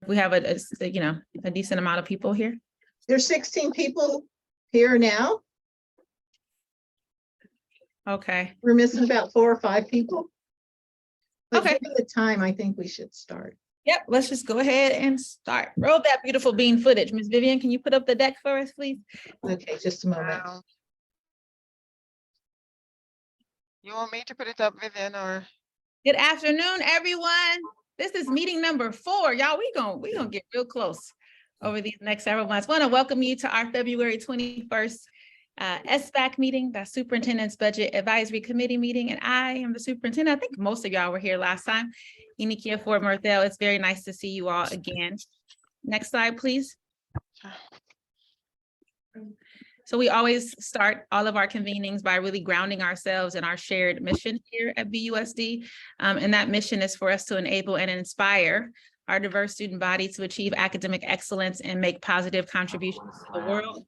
we have a decent amount of people here. There's 16 people here now. Okay. We're missing about 4 or 5 people. But Okay. given the time, I think we should start. Yep, let's just go ahead and start. Roll that beautiful bean footage. Ms. Vivian, can you put up the deck for us, please? Okay, just a moment. Wow. You want me to put it up, Vivian, or? Good afternoon, everyone. This is meeting number 4. Y'all, we gonna get real close over these next several months. I want to welcome you to our February 21st SBAC meeting, the Superintendent's Budget Advisory Committee meeting, and I am the superintendent. I think most of y'all were here last time. Inikia Ford Murthel, it's very nice to see you all again. Next slide, please. So we always start all of our convenings by really grounding ourselves in our shared mission here at BUSD. And that mission is for us to enable and inspire our diverse student body to achieve academic excellence and make positive contributions to the world.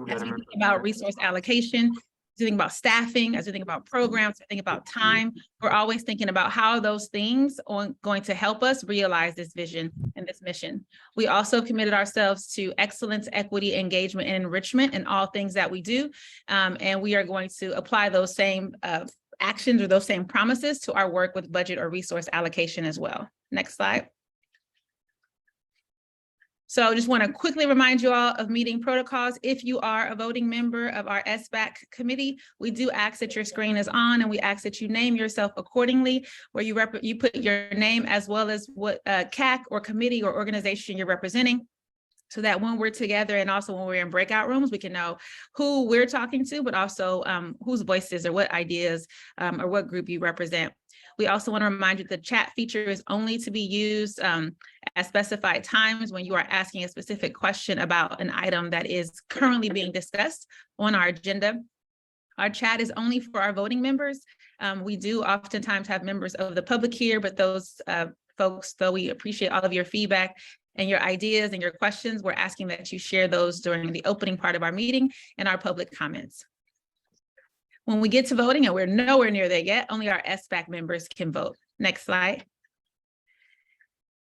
As we think about resource allocation, as we think about staffing, as we think about programs, as we think about time, we're always thinking about how those things are going to help us realize this vision and this mission. We also committed ourselves to excellence, equity, engagement, and enrichment in all things that we do. And we are going to apply those same actions or those same promises to our work with budget or resource allocation as well. Next slide. So I just want to quickly remind you all of meeting protocols. If you are a voting member of our SBAC committee, we do ask that your screen is on and we ask that you name yourself accordingly, where you put your name as well as what CAC or committee or organization you're representing, so that when we're together and also when we're in breakout rooms, we can know who we're talking to, but also whose voices or what ideas or what group you represent. We also want to remind you that the chat feature is only to be used at specified times when you are asking a specific question about an item that is currently being discussed on our agenda. Our chat is only for our voting members. We do oftentimes have members of the public here, but those folks, though we appreciate all of your feedback and your ideas and your questions, we're asking that you share those during the opening part of our meeting and our public comments. When we get to voting, and we're nowhere near there yet, only our SBAC members can vote. Next slide.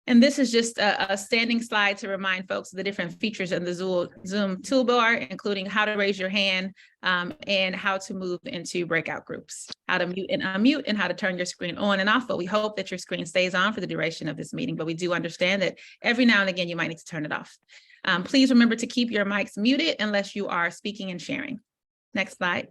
And this is just a standing slide to remind folks of the different features in the Zoom toolbar, including how to raise your hand and how to move into breakout groups, how to mute and unmute, and how to turn your screen on and off. But we hope that your screen stays on for the duration of this meeting. But we do understand that every now and again, you might need to turn it off. Please remember to keep your mics muted unless you are speaking and sharing. Next slide.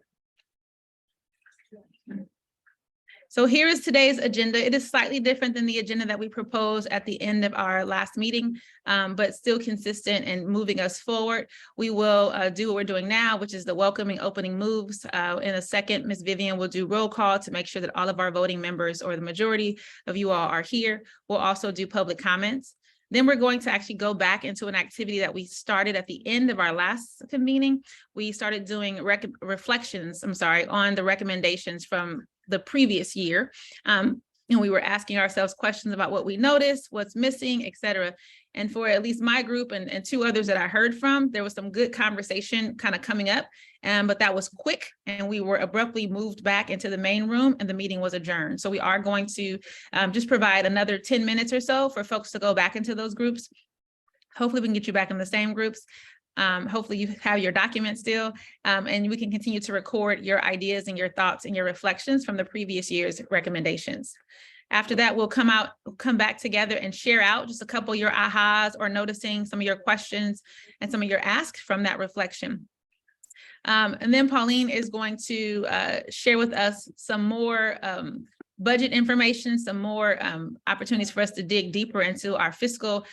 So here is today's agenda. It is slightly different than the agenda that we proposed at the end of our last meeting, but still consistent and moving us forward. We will do what we're doing now, which is the welcoming opening moves. In a second, Ms. Vivian will do roll call to make sure that all of our voting members or the majority of you all are here. We'll also do public comments. Then we're going to actually go back into an activity that we started at the end of our last convening. We started doing reflections on the recommendations from the previous year. And we were asking ourselves questions about what we noticed, what's missing, et cetera. And for at least my group and 2 others that I heard from, there was some good conversation kind of coming up, but that was quick. And we were abruptly moved back into the main room and the meeting was adjourned. So we are going to just provide another 10 minutes or so for folks to go back into those groups. Hopefully we can get you back in the same groups. Hopefully you have your documents still, and we can continue to record your ideas and your thoughts and your reflections from the previous year's recommendations. After that, we'll come back together and share out just a couple of your ahas or noticing some of your questions and some of your asks from that reflection. And then Pauline is going to share with us some more budget information, some more opportunities for us to dig deeper into our fiscal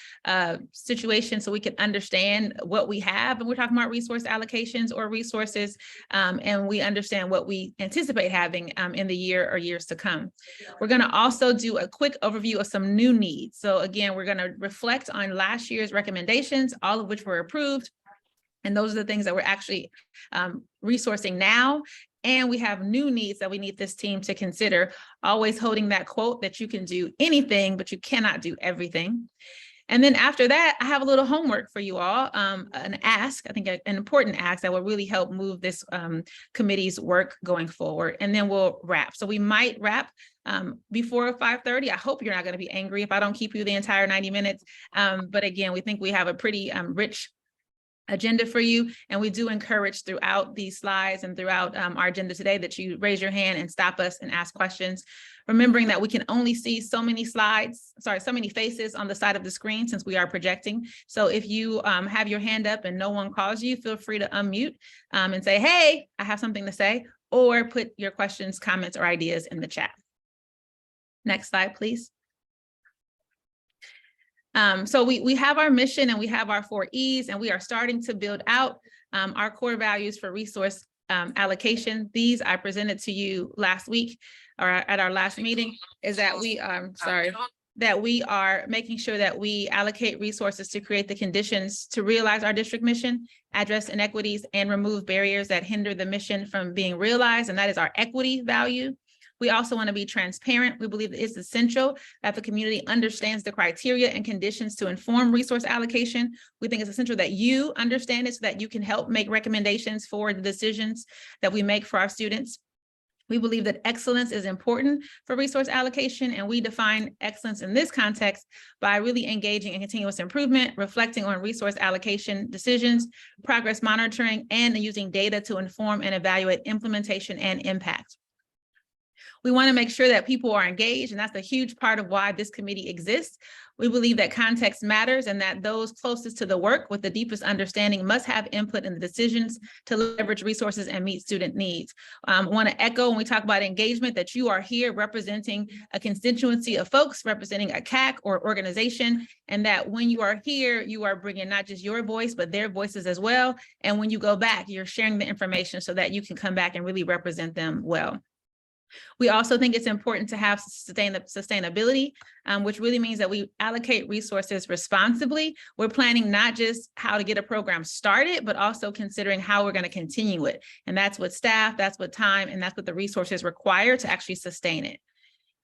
situation so we can understand what we have. And we're talking about resource allocations or resources, and we understand what we anticipate having in the year or years to come. We're going to also do a quick overview of some new needs. So again, we're going to reflect on last year's recommendations, all of which were approved. And those are the things that we're actually resourcing now. And we have new needs that we need this team to consider, always holding that quote that you can do anything, but you cannot do everything. And then after that, I have a little homework for you all, an ask, I think an important ask that will really help move this committee's work going forward. And then we'll wrap. So we might wrap before 5:30. I hope you're not going to be angry if I don't keep you the entire 90 minutes. But again, we think we have a pretty rich agenda for you. And we do encourage throughout these slides and throughout our agenda today that you raise your hand and stop us and ask questions. Remembering that we can only see so many so many faces on the side of the screen since we are projecting. So if you have your hand up and no one calls you, feel free to unmute and say, hey, I have something to say, or put your questions, comments, or ideas in the chat. Next slide, please. So we have our mission and we have our 4 E's, and we are starting to build out our core values for resource allocation. These I presented to you last week or at our last meeting, is that we are making sure that we allocate resources to create the conditions to realize our district mission, address inequities, and remove barriers that hinder the mission from being realized, and that is our equity value. We also want to be transparent. We believe that it's essential that the community understands the criteria and conditions to inform resource allocation. We think it's essential that you understand it so that you can help make recommendations for the decisions that we make for our students. We believe that excellence is important for resource allocation, and we define excellence in this context by really engaging in continuous improvement, reflecting on resource allocation decisions, progress monitoring, and using data to inform and evaluate implementation and impact. We want to make sure that people are engaged, and that's a huge part of why this committee exists. We believe that context matters and that those closest to the work with the deepest understanding must have input in the decisions to leverage resources and meet student needs. I want to echo when we talk about engagement that you are here representing a constituency of folks, representing a CAC or organization, and that when you are here, you are bringing not just your voice, but their voices as well. And when you go back, you're sharing the information so that you can come back and really represent them well. We also think it's important to have sustainability, which really means that we allocate resources responsibly. We're planning not just how to get a program started, but also considering how we're going to continue it. And that's what staff, that's what time, and that's what the resources require to actually sustain it.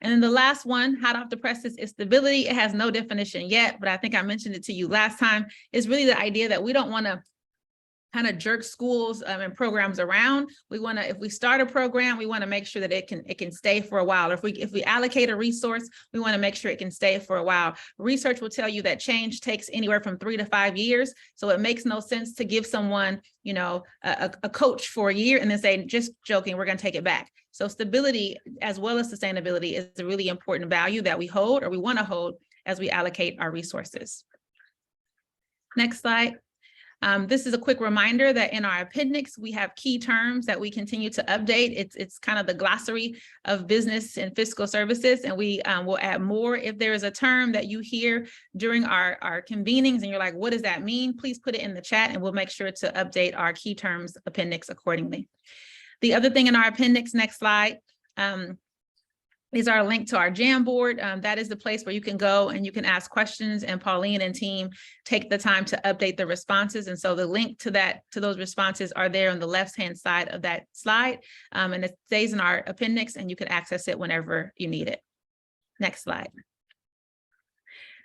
And then the last one, hot off the presses, is stability. It has no definition yet, but I think I mentioned it to you last time. It's really the idea that we don't want to kind of jerk schools and programs around. We want to, if we start a program, we want to make sure that it can stay for a while. If we allocate a resource, we want to make sure it can stay for a while. Research will tell you that change takes anywhere from 3 to 5 years. So it makes no sense to give someone, you know, a coach for a year and then say, just joking, we're going to take it back. So stability as well as sustainability is a really important value that we hold, or we want to hold, as we allocate our resources. Next slide. This is a quick reminder that in our appendix, we have key terms that we continue to update. It's kind of the glossary of business and fiscal services, and we will add more. If there is a term that you hear during our convenings and you're like, what does that mean? Please put it in the chat and we'll make sure to update our key terms appendix accordingly. The other thing in our appendix, next slide, is our link to our Jamboard. That is the place where you can go and you can ask questions, and Pauline and team take the time to update the responses. And so the link to those responses are there on the left-hand side of that slide. And it stays in our appendix and you can access it whenever you need it. Next slide.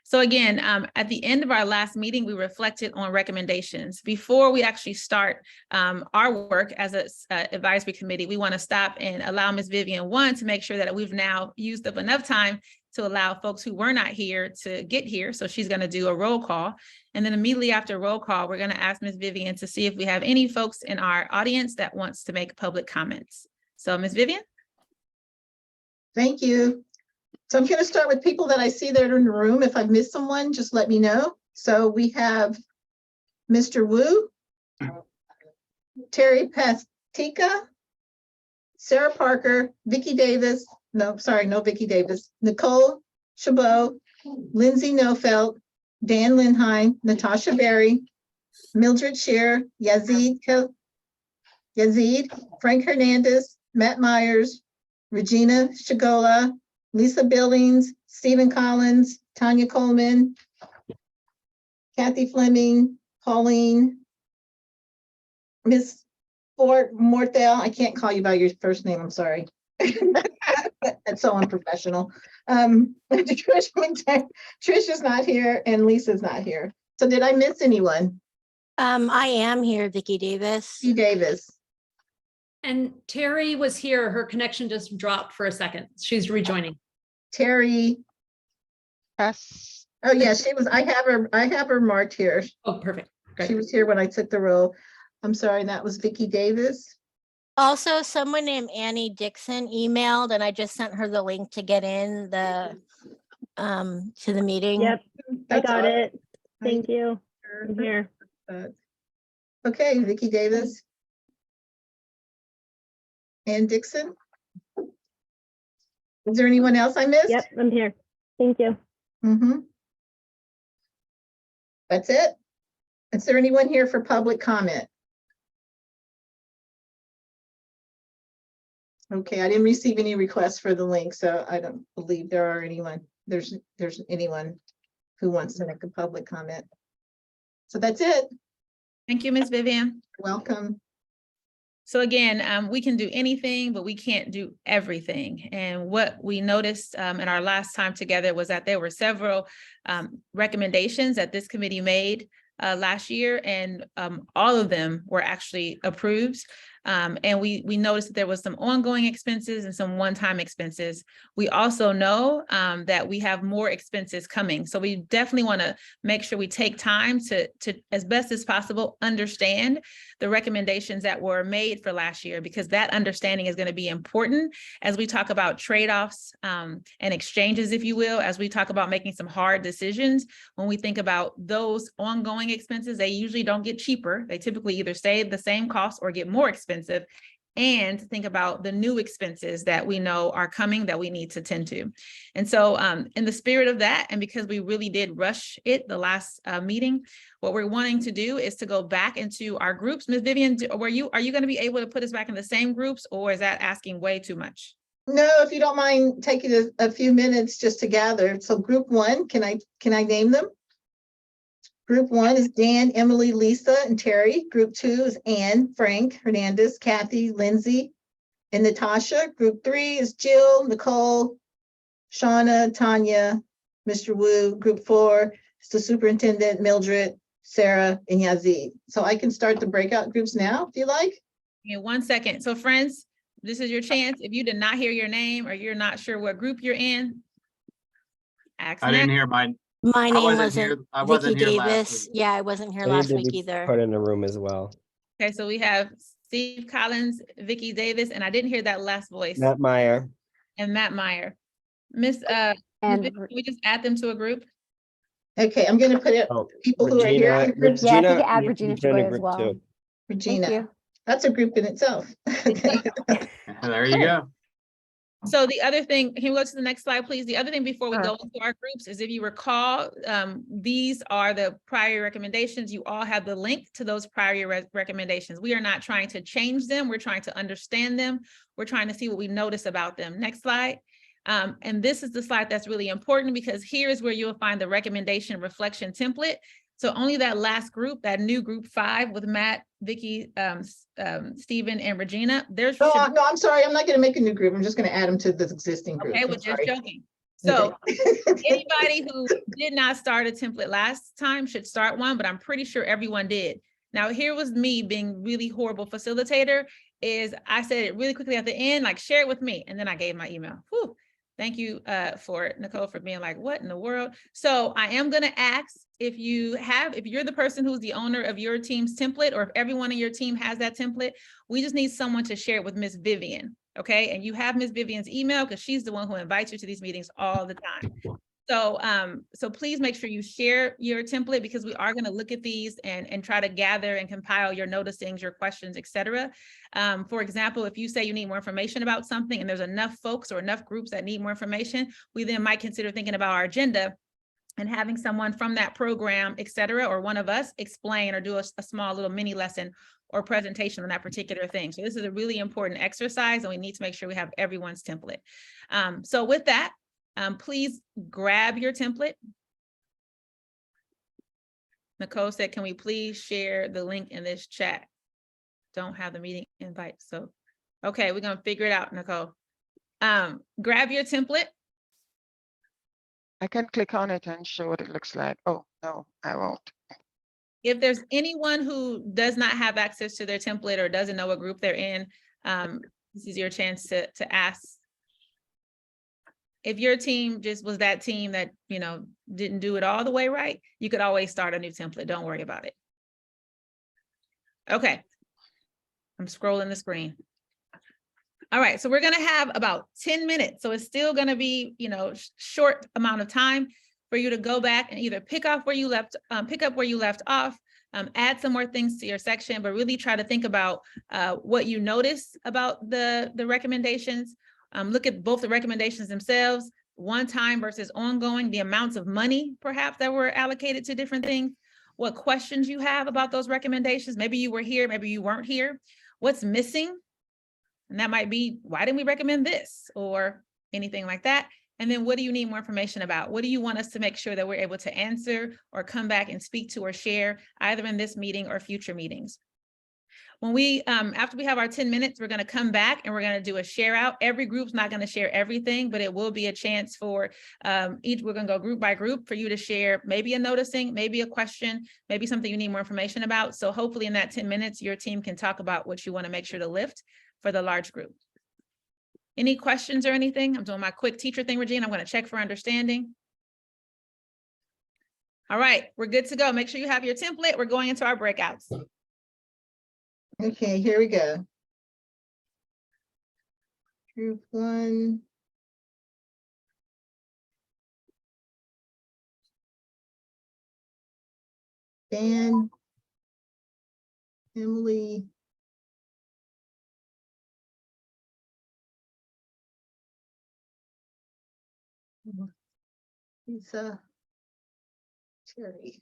So again, at the end of our last meeting, we reflected on recommendations. Before we actually start our work as an advisory committee, we want to stop and allow Ms. Vivian to make sure that we've now used up enough time to allow folks who were not here to get here. So she's going to do a roll call. And then immediately after roll call, we're going to ask Ms. Vivian to see if we have any folks in our audience that wants to make public comments. So Ms. Vivian. Thank you. So I'm going to start with people that I see that are in the room. If I've missed someone, just let me know. So we have Mr. Wu, Terry Pastica, Sarah Parker, Vicki Davis, no Vicki Davis, Nicole Chabot, Lindsay Nofelt, Dan Lindheim, Natasha Berry, Mildred Scheer, Yazid, Frank Hernandez, Matt Myers, Regina Shigola, Lisa Billings, Stephen Collins, Tanya Coleman, Kathy Fleming, Pauline, Miss Fort Morthel. I can't call you by your first name, I'm sorry. That's so unprofessional. Trish is not here and Lisa's not here. So did I miss anyone? I am here, Vicky Davis. Vicky Davis. And Terry was here. Her connection just dropped for a second. She's rejoining. Terry. Yes. Oh yeah, she was. I have her marked here. Oh, perfect. Great. She was here when I took the roll. I'm sorry, that was Vicky Davis. Also, someone named Annie Dixon emailed, and I just sent her the link to get in the to the meeting. Yep, I That's got all. it. Thank you. I'm here. Okay, Vicky Davis. And Dixon. Is there anyone else I missed? Yep, I'm here. Thank you. That's it. Is there anyone here for public comment? Okay, I didn't receive any requests for the link, so I don't believe there's anyone who wants to make a public comment. So that's it. Thank you, Ms. Vivian. Welcome. So again, we can do anything, but we can't do everything. And what we noticed in our last time together was that there were several recommendations that this committee made last year, and all of them were actually approved. And we noticed that there was some ongoing expenses and some one-time expenses. We also know that we have more expenses coming. So we definitely want to make sure we take time to, as best as possible, understand the recommendations that were made for last year, because that understanding is going to be important as we talk about trade-offs and exchanges, if you will, as we talk about making some hard decisions. When we think about those ongoing expenses, they usually don't get cheaper. They typically either stay the same cost or get more expensive. And think about the new expenses that we know are coming that we need to tend to. And so in the spirit of that, and because we really did rush it the last meeting, what we're wanting to do is to go back into our groups. Ms. Vivian, are you going to be able to put us back in the same groups, or is that asking way too much? No, if you don't mind taking a few minutes just to gather. So group one, can I name them? Group one is Dan, Emily, Lisa, and Terry. Group two is Ann, Frank, Hernandez, Kathy, Lindsay, and Natasha. Group three is Jill, Nicole, Shauna, Tanya, Mr. Wu. Group four is the superintendent, Mildred, Sarah, and Yazid. So I can start the breakout groups now, if you like. Okay, 1 second. So friends, this is your chance. If you did not hear your name or you're not sure what group you're in, ask I now. didn't hear mine. My I name wasn't here. wasn't I wasn't Vicky here last Davis. week. Yeah, I wasn't here I need last to week be either. put in the room as well. Okay, so we have Steve Collins, Vicky Davis, and I didn't hear that last voice, Matt Meyer. and Matt Meyer. Ms. And Vicky, can we just add them to a group? Okay, I'm going to put it Oh, people who are here. Regina. in groups. Yeah, I think Regina add needs to Regina be to put in go a as group well. too. Regina, Thank you. that's a group in itself. There you go. So the other thing, can we go to the next slide, please? The other thing before we Sure. go into our groups is, if you recall, these are the prior recommendations. You all have the link to those prior recommendations. We are not trying to change them. We're trying to understand them. We're trying to see what we notice about them. Next slide. And this is the slide that's really important, because here is where you'll find the recommendation reflection template. So only that last group, that new group 5 with Matt, Vicky, Stephen, and Regina, there's No, I'm sorry. I'm not going to make a new group. I'm just going to add them to this existing group. okay, I'm we're just sorry. joking. So Okay. anybody who did not start a template last time should start one, but I'm pretty sure everyone did. Now, here was me being really horrible facilitator, is I said it really quickly at the end, like, share it with me. And then I gave my email. Whew. Thank you for Nicole for being like, what in the world? So I am going to ask if you're the person who's the owner of your team's template, or if everyone in your team has that template, we just need someone to share it with Miss Vivian. Okay. And you have Miss Vivian's email, because she's the one who invites you to these meetings all the time. So, so please make sure you share your template, because we are going to look at these and try to gather and compile your noticings, your questions, etc. For example, if you say you need more information about something and there's enough folks or enough groups that need more information, we then might consider thinking about our agenda and having someone from that program, etc., or one of us explain or do a small little mini lesson or presentation on that particular thing. So this is a really important exercise, and we need to make sure we have everyone's template. So with that, please grab your template. Nicole said, can we please share the link in this chat? Don't have the meeting invite. So, okay, we're going to figure it out, Nicole. Grab your template. I can click on it and show what it looks like. Oh, no, I won't. If there's anyone who does not have access to their template or doesn't know what group they're in, this is your chance to ask. If your team just was that team that, you know, didn't do it all the way right, you could always start a new template. Don't worry about it. Okay. I'm scrolling the screen. All right, so we're gonna have about 10 minutes. So it's still gonna be, you know, short amount of time for you to go back and either pick up where you left off, add some more things to your section, but really try to think about what you notice about the recommendations. Look at both the recommendations themselves, one time versus ongoing, the amounts of money perhaps that were allocated to different things, what questions you have about those recommendations. Maybe you were here, maybe you weren't here. What's missing? And that might be, why didn't we recommend this or anything like that? And then what do you need more information about? What do you want us to make sure that we're able to answer or come back and speak to or share either in this meeting or future meetings? When we, after we have our 10 minutes, we're gonna come back and we're gonna do a share out. Every group's not gonna share everything, but it will be a chance for we're gonna go group by group for you to share maybe a noticing, maybe a question, maybe something you need more information about. So hopefully in that 10 minutes, your team can talk about what you wanna make sure to lift for the large group. Any questions or anything? I'm doing my quick teacher thing, Regina. I'm going to check for understanding. All right, we're good to go. Make sure you have your template. We're going into our breakouts. Okay, here we go. Group 1. Dan, Emily, Lisa, Terry.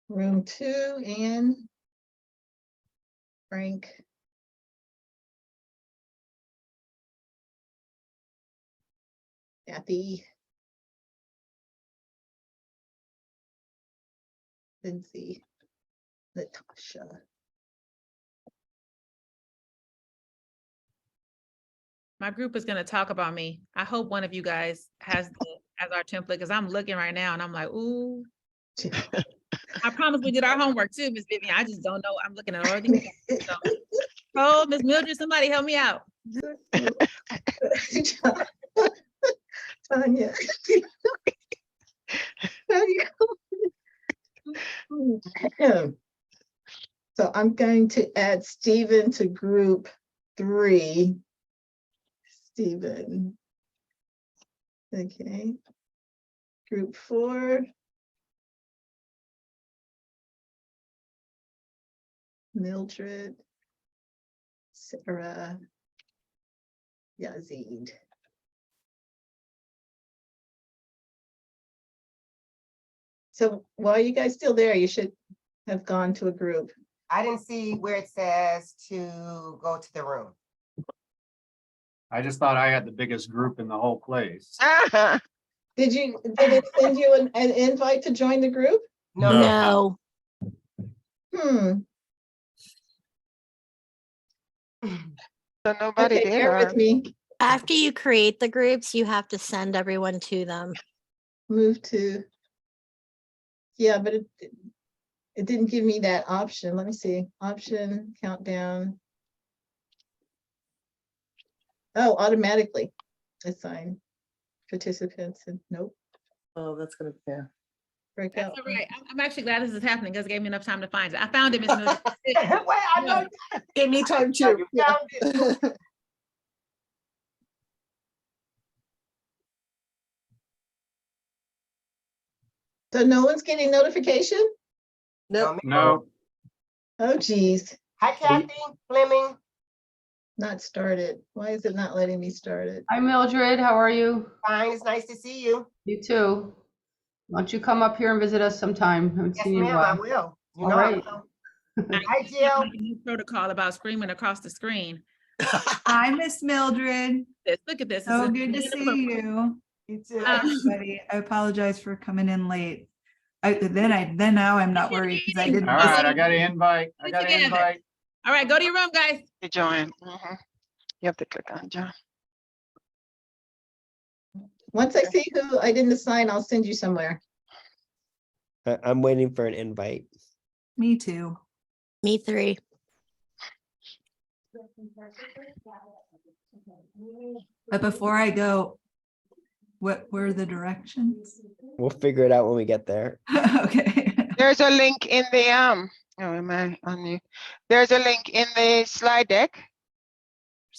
Room 2, Anne, Frank, Kathy, Lindsay, Natasha. My group is going to talk about me. I hope one of you guys has our template because I'm looking right now and I'm like, ooh. I promise we did our homework too, Miss Vivian. I just don't know. I'm looking at all these. So. Oh, Miss Mildred, somebody help me out. Tanya. So I'm going to add Stephen to group 3. Stephen. Okay. Group 4. Mildred. Sarah. Yazid. So while you guys still there, you should have gone to a group. I didn't see where it says to go to the room. I just thought I had the biggest group in the whole place. Did it send you an invite to join the group? No. So nobody Okay, did. bear with me. After you create the groups, you have to send everyone to them. Move to. Yeah, but it didn't give me that option. Let me see. Option, countdown. Oh, automatically assign participants and nope. Oh, that's gonna be fair. Breakout. That's all right. I'm actually glad this is happening because it gave me enough time to find it. I found it, Miss Mildred. Wait, I know. Give me time too. You found it. So no one's getting notification? Nope. No, Oh, geez. Hi, Kathy Fleming. Not started. Why is it not letting me start it? Hi Mildred, how are you? Fine, it's nice to see you. You too. Why don't you come up here and visit us sometime? Haven't Yes, seen you in a ma'am, I while. will. You All know I right. will. I Hi, can't Jill. make a new protocol about screaming across the screen. Hi, Miss Mildred. Look at this. So This is good to see you. You too. Everybody, I apologize for coming in late. Now I'm not worried because I didn't. All right, I got an invite. I got an Together. invite. All right, go to your room, guys. To join. You have to click on join. Once I see who I didn't assign, I'll send you somewhere. I'm waiting for an invite. Me too. Me three. But before I go, what were the directions? We'll figure it out when we get there. Okay. There's a link in the oh, am I on you? There's a link in the slide deck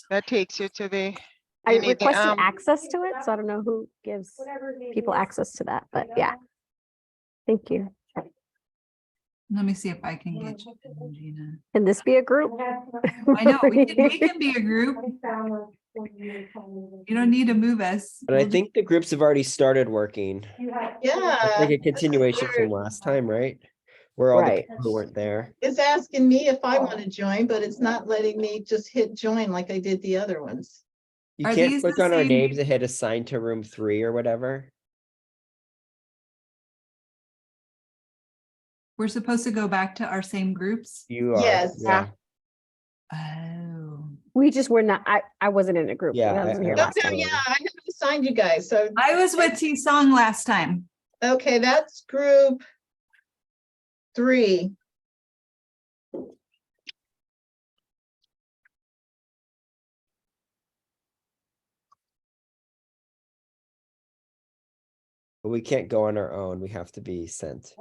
that takes you to the. I you need the, requested access to it, so I don't know who gives people access to that, but yeah. Thank you. Let me see if I can get you, Gina. Can this be a group? I know we can be a group. You don't need to move us. But I think the groups have already started working. Yeah. It's like a continuation from last time, right? Where all the Right. people who weren't there. It's asking me if I want to join, but it's not letting me just hit join like I did the other ones. You Are can't these click the on our same- names and hit assign to room 3 or whatever. We're supposed to go back to our same groups. You are. Yes. Yeah. Oh. We just were not, I wasn't in a group. Yeah, I wasn't here I- No, last no, time. yeah, I haven't assigned you guys, so, I was with T Song last time. okay, that's group 3. But we can't go on our own. We have to be sent.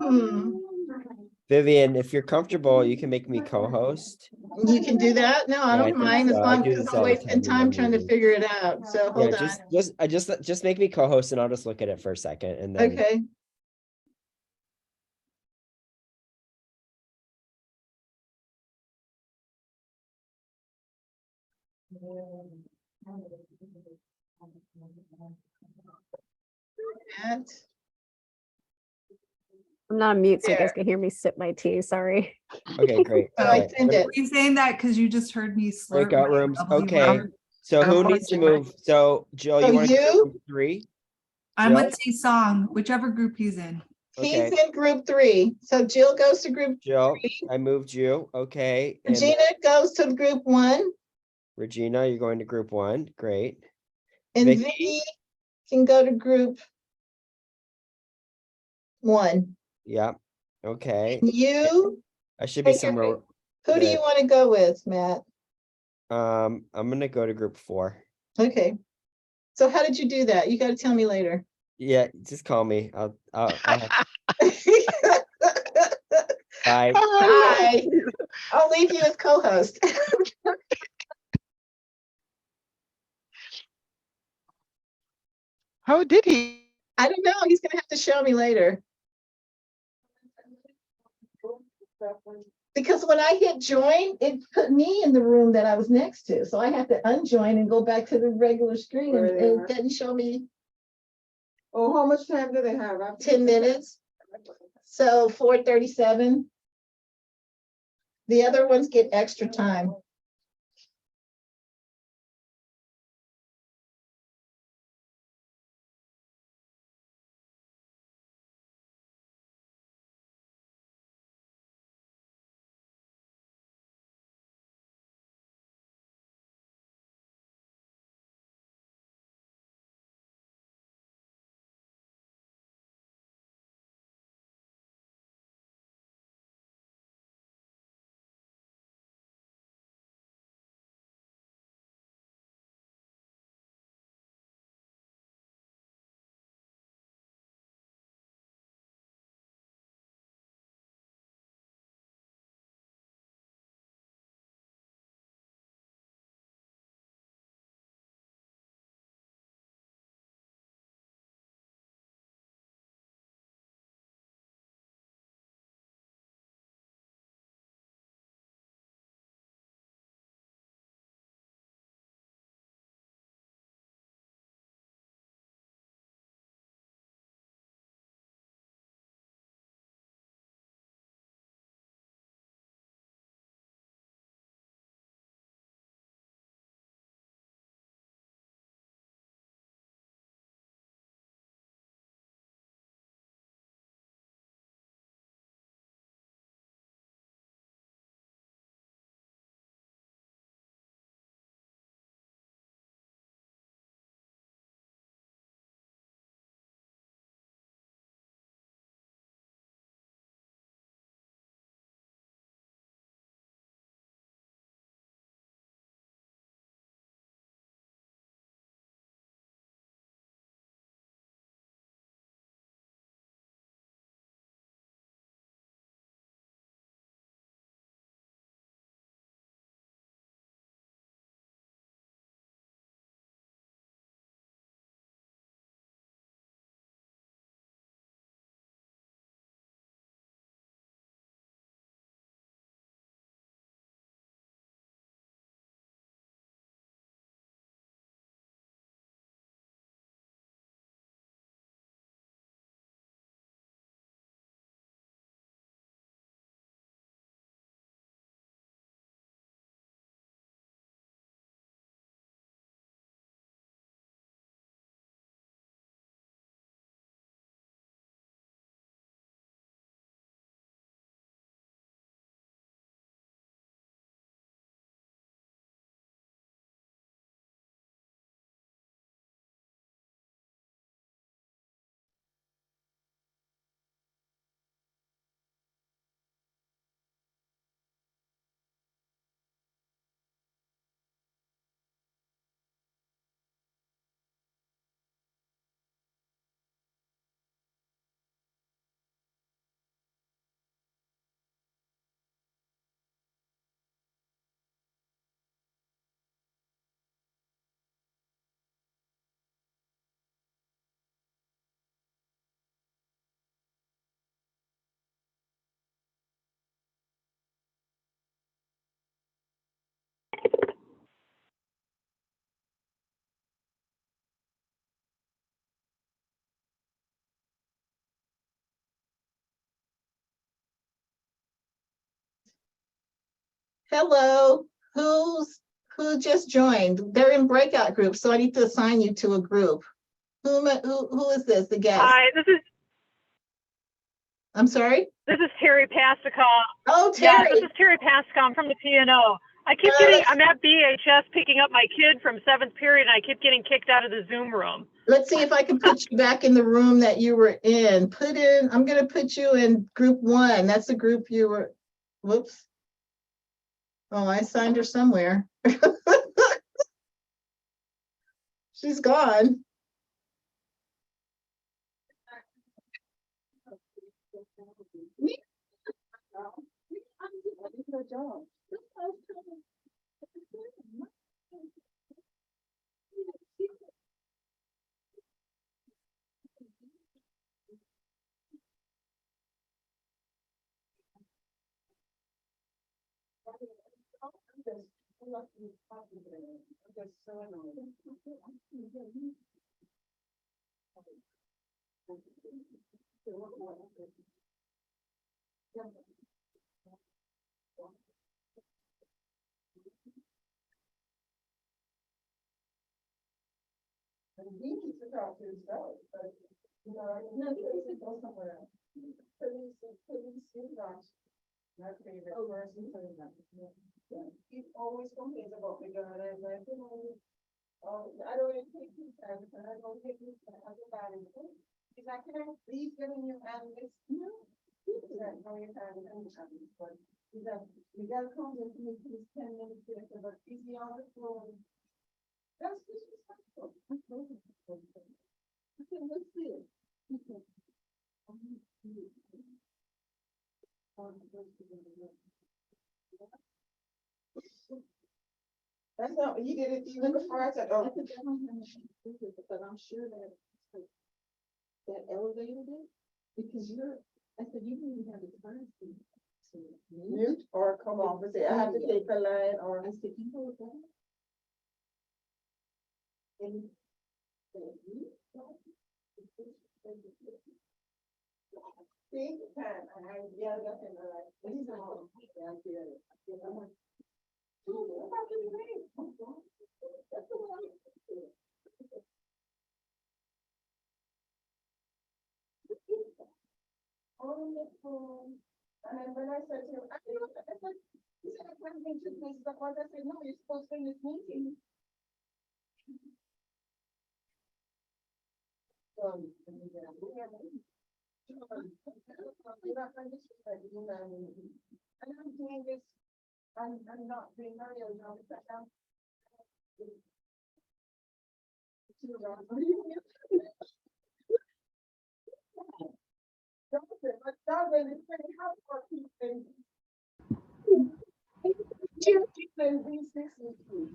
Hmm. Vivian, if you're comfortable, you can make me co-host. You can do that? No, I Yeah, I don't think mind as so. I long do as this I'm all the wasting time in time my trying to meetings. figure it out. So Yeah, hold on. just make me co-host and I'll just look at it for a second and then. Okay. Matt. I'm not on mute, so you guys There. can hear me sip my tea, sorry. Okay, great. So All I right, send it. Are you saying that because you just heard me slurp? breakout my rooms. bubbly Okay. water? So who I'm needs to watching. move? So Jill, So you want to you? do room 3? I'm Jill? with T Song, whichever group he's in. He's Okay. in group 3. So Jill goes to group Jill, 3. I moved you. Okay. And Regina goes to group 1. Regina, you're going to group 1. Great. And Vicky? Vicky can go to group 1. Yep. Okay. You, I should be take your somewhere. who do you good. want to go with, Matt? I'm gonna go to group 4. Okay. So how did you do that? You got to tell me later. Yeah, just call me. I'll bye. Bye. I'll leave you as co-host. How did he? I don't know. He's gonna have to show me later. Because when I hit join, it put me in the room that I was next to. So I had to unjoin and go back to the regular screen and it didn't show me. Oh, how much time do they have? 10 minutes. So 4:37. The other ones get extra time. Hello, who just joined? They're in breakout groups, so I need to assign you to a group. Who is this, the guest? Hi, I'm sorry? this is Terry Pascal. Oh, Yeah, Terry. this is Terry Pascal. I'm from the TNO. I'm at BHS picking up my kid from 7th period, and I keep getting kicked out of the Zoom room. Let's see if I can put you back in the room that you were in. I'm gonna put you in group 1. That's the group you were, whoops. Oh, I signed her somewhere. She's gone. He always complains about me, girl, and I'm like, I don't even take his time, and I don't take his time, I go bad in it. He's like, can I please get in your hand this? No. He's like, no, you can't, but he's like, you gotta come with me, please, 10 minutes later, but is he on the phone? That's disrespectful. I said, let's see it. That's not, he did it even before I said, oh. But I'm sure that elevated it, because I said, you didn't even have the time to mute or come off and say, I have to take a line, or I said, you know what? And see, and I yelled at him, like, he's on. That's the way I feel. On the phone, and then when I said to him, I said, he said, I can't make two places at once. I said, no, you're supposed to be in this meeting. And I'm doing this, I'm not being very original, because I'm.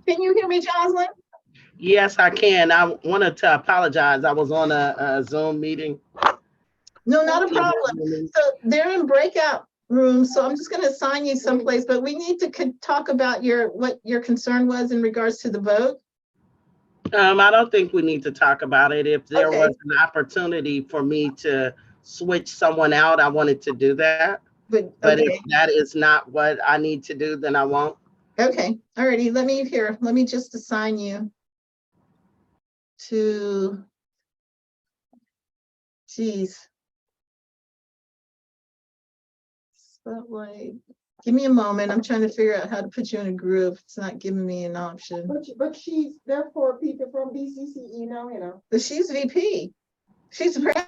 Can you hear me, Jocelyn? Yes, I can. I wanted to apologize. I was on a Zoom meeting. No, not a problem. So they're in breakout rooms, so I'm just gonna assign you someplace, but we need to talk about what your concern was in regards to the vote. I don't think we need to talk about it. If there Okay. was an opportunity for me to switch someone out, I wanted to do that. But okay. if that is not what I need to do, then I won't. Okay, alrighty, let me just assign you to, geez. Spotlight. Give me a moment. I'm trying to figure out how to put you in a group. It's not giving me an option. But she's, there are 4 people from BCCE now, you know. But she's VP. She's the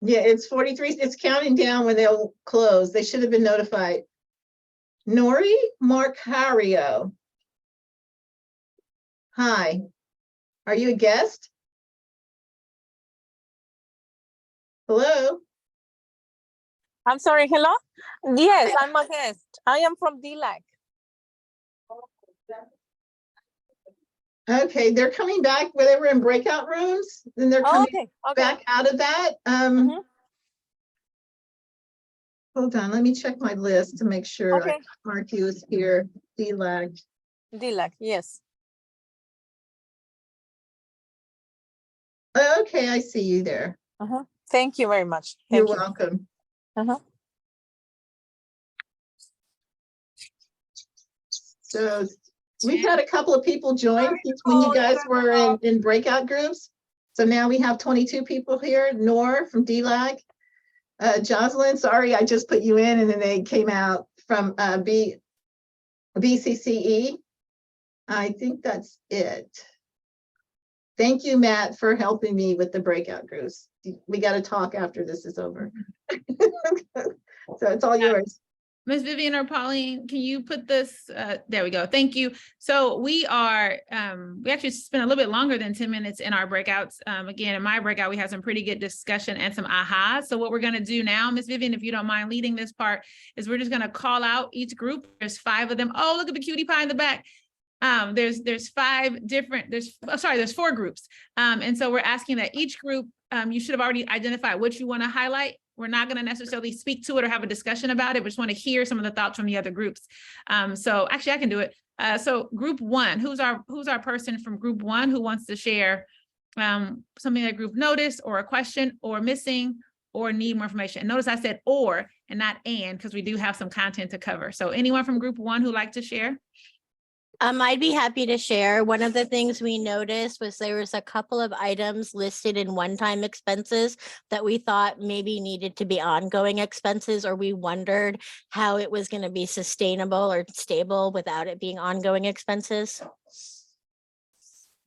Yeah, it's 43. It's counting down when they'll close. They should have been notified. Nori Marcario. Hi. Are you a guest? Hello? I'm sorry, hello? Yes, I'm a guest. I am from DLAC. Okay, they're coming back where they were in breakout rooms, then they're coming Okay, back out of that. Hold on, let me check my list to make sure I Okay. mark you as here, DLAG. DLAC, yes. Okay, I see you there. Thank you very much. You're Thank you. welcome. So we've had a couple of people join when you guys were in breakout groups. So now we have 22 people here. Nor from DLAG. Jocelyn, sorry, I just put you in and then they came out from BCCE. I think that's it. Thank you, Matt, for helping me with the breakout groups. We got to talk after this is over. So it's all yours. Ms. Vivian or Pauline, can you put this, there we go. Thank you. So we are, we actually spent a little bit longer than 10 minutes in our breakouts. Again, in my breakout, we had some pretty good discussion and some ahas. So what we're gonna do now, Ms. Vivian, if you don't mind leading this part, is we're just gonna call out each group. There's 5 of them. Oh, look at the cutie pie in the back. There's 5 different, there's 4 groups. And so we're asking that each group, you should have already identified which you wanna highlight. We're not going to necessarily speak to it or have a discussion about it. We just want to hear some of the thoughts from the other groups. So actually I can do it. So group 1, who's our person from group 1 who wants to share something that group noticed or a question or missing or need more information? And notice I said or and not and, because we do have some content to cover. So anyone from group 1 who'd like to share? I'd be happy to share. One of the things we noticed was there was a couple of items listed in one-time expenses that we thought maybe needed to be ongoing expenses, or we wondered how it was going to be sustainable or stable without it being ongoing expenses.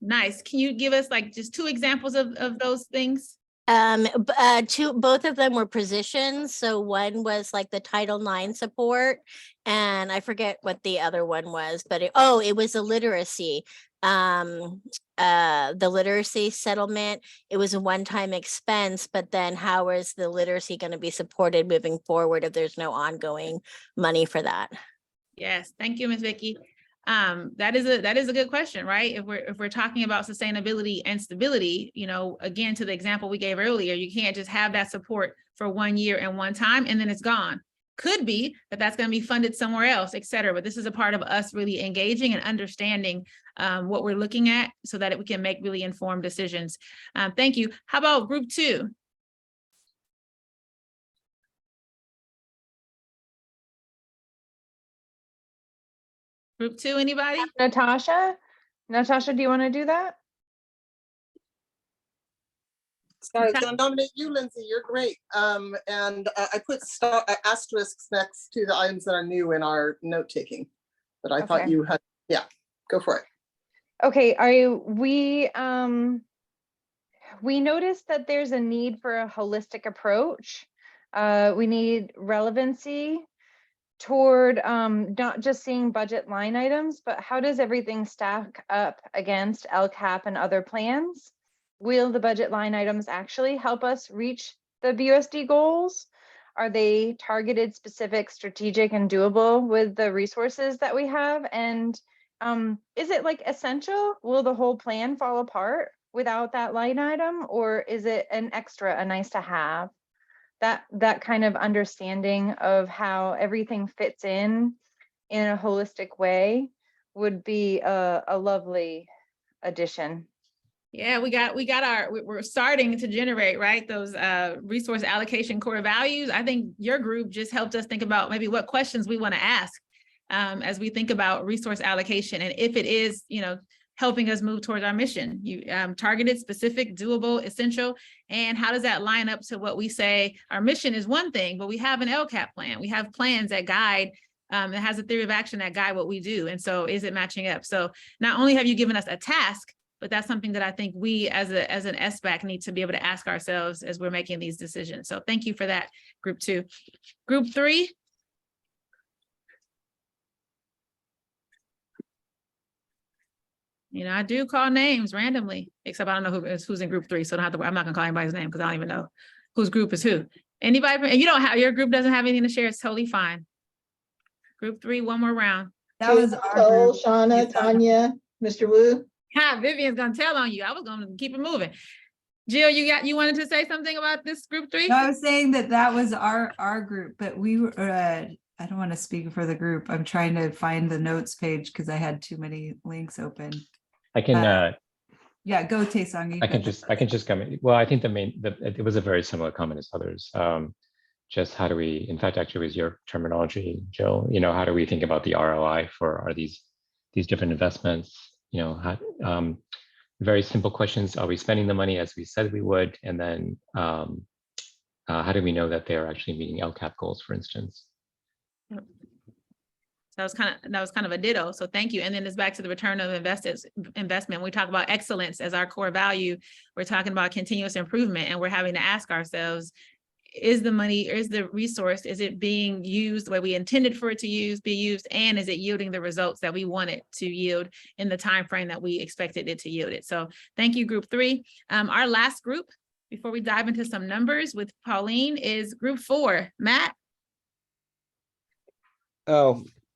Nice. Can you give us like just 2 examples of those things? Both of them were positions. So one was like the Title IX support, and I forget what the other one was, but it was a literacy. The literacy settlement. It was a one-time expense, but then how is the literacy going to be supported moving forward if there's no ongoing money for that? Yes, thank you, Ms. Vicky. That is a good question, right? If we're talking about sustainability and stability, you know, again, to the example we gave earlier, you can't just have that support for 1 year and one time and then it's gone. Could be that that's going to be funded somewhere else, et cetera. But this is a part of us really engaging and understanding what we're looking at so that we can make really informed decisions. Thank you. How about group 2? Group 2, anybody? Natasha, do you want to do that? Sorry, I'm gonna nominate you, Lindsay. You're great. And I put asterisks next to the items that are new in our note taking. But I thought you had, yeah, go for it. Okay, we noticed that there's a need for a holistic approach. We need relevancy toward not just seeing budget line items, but how does everything stack up against LCAP and other plans? Will the budget line items actually help us reach the BUSD goals? Are they targeted, specific, strategic, and doable with the resources that we have? And is it like essential? Will the whole plan fall apart without that line item? Or is it an extra, a nice to have? That kind of understanding of how everything fits in a holistic way would be a lovely addition. Yeah, we're starting to generate, right, those resource allocation core values. I think your group just helped us think about maybe what questions we want to ask as we think about resource allocation, and if it is, you know, helping us move towards our mission. You targeted, specific, doable, essential, and how does that line up to what we say? Our mission is one thing, but we have an LCAP plan. We have plans that guide, that has a theory of action that guide what we do. And so is it matching up? So not only have you given us a task, but that's something that I think we as an SBAC need to be able to ask ourselves as we're making these decisions. So thank you for that, group 2. Group 3. You know, I do call names randomly, except I don't know who's in group 3. So I don't have to, I'm not gonna call anybody's name because I don't even know whose group is who. Anybody, and you don't have, your group doesn't have anything to share, it's totally fine. Group 3, one more round. That was our Nicole, group. Shauna, Tanya, Mr. Wu. Ha, Vivian's gonna tell on you. I was gonna keep it moving. Jill, you wanted to say something about this group 3? No, I was saying that was our group, but we were, I don't want to speak for the group. I'm trying to find the notes page because I had too many links open. I can, yeah, go Taesong. I can just come in. Well, I think it was a very similar comment as others. Just how do we, in fact, actually was your terminology, Jill, you know, how do we think about the ROI for these different investments? You know, very simple questions. Are we spending the money as we said we would? And then how do we know that they're actually meeting LCAP goals, for instance? Yep. So that was kind of a ditto. So thank you. And then it's back to the return of investment. We talk about excellence as our core value. We're talking about continuous improvement, and we're having to ask ourselves, is the money, is the resource, is it being used the way we intended for it to be used, and is it yielding the results that we want it to yield in the time frame that we expected it to yield it? So thank you, group 3. Our last group, before we dive into some numbers with Pauline, is group 4. Matt?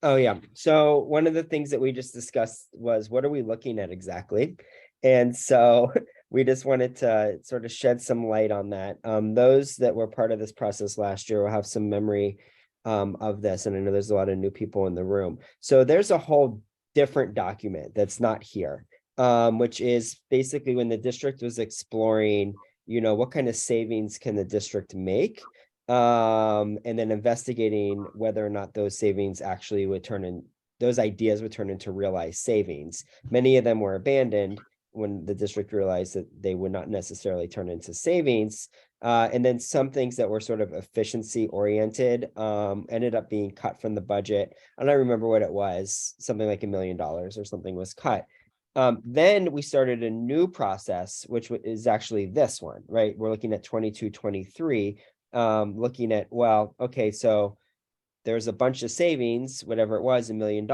Oh yeah. So one of the things that we just discussed was, what are we looking at exactly? And so we just wanted to sort of shed some light on that. Those that were part of this process last year will have some memory of this. And I know there's a lot of new people in the room. So there's a whole different document that's not here, which is basically when the district was exploring, you know, what kind of savings can the district make? And then investigating whether or not those savings actually would those ideas would turn into realized savings. Many of them were abandoned when the district realized that they would not necessarily turn into savings. And then some things that were sort of efficiency oriented ended up being cut from the budget. I don't remember what it was, something like $1 million or something was cut. Then we started a new process, which is actually this one, right? We're looking at 22-23, looking at, well, okay, so there's a bunch of savings, whatever it was, $1 million.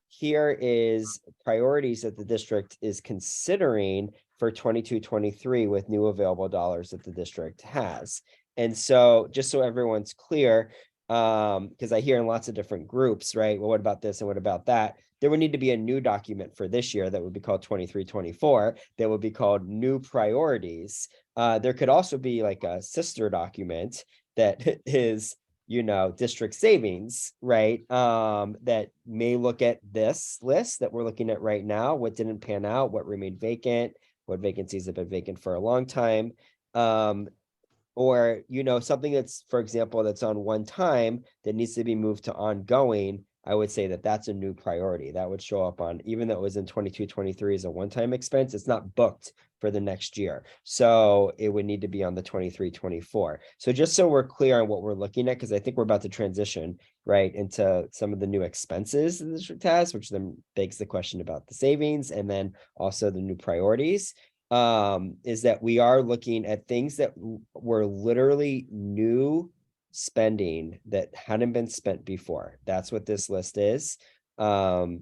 Here is priorities that the district is considering for 22-23 with new available dollars that the district has. And so just so everyone's clear, because I hear in lots of different groups, right? Well, what about this and what about that? There would need to be a new document for this year that would be called 23-24, that would be called new priorities. There could also be like a sister document that is, you know, district savings, right? That may look at this list that we're looking at right now, what didn't pan out, what remained vacant, what vacancies have been vacant for a long time. Or, you know, something that's, for example, that's on one time that needs to be moved to ongoing. I would say that that's a new priority that would show up on, even though it was in 22-23 as a one-time expense, it's not booked for the next year. So it would need to be on the 23-24. So just so we're clear on what we're looking at, because I think we're about to transition right into some of the new expenses the district has, which then begs the question about the savings and then also the new priorities, is that we are looking at things that were literally new spending that hadn't been spent before. That's what this list is. And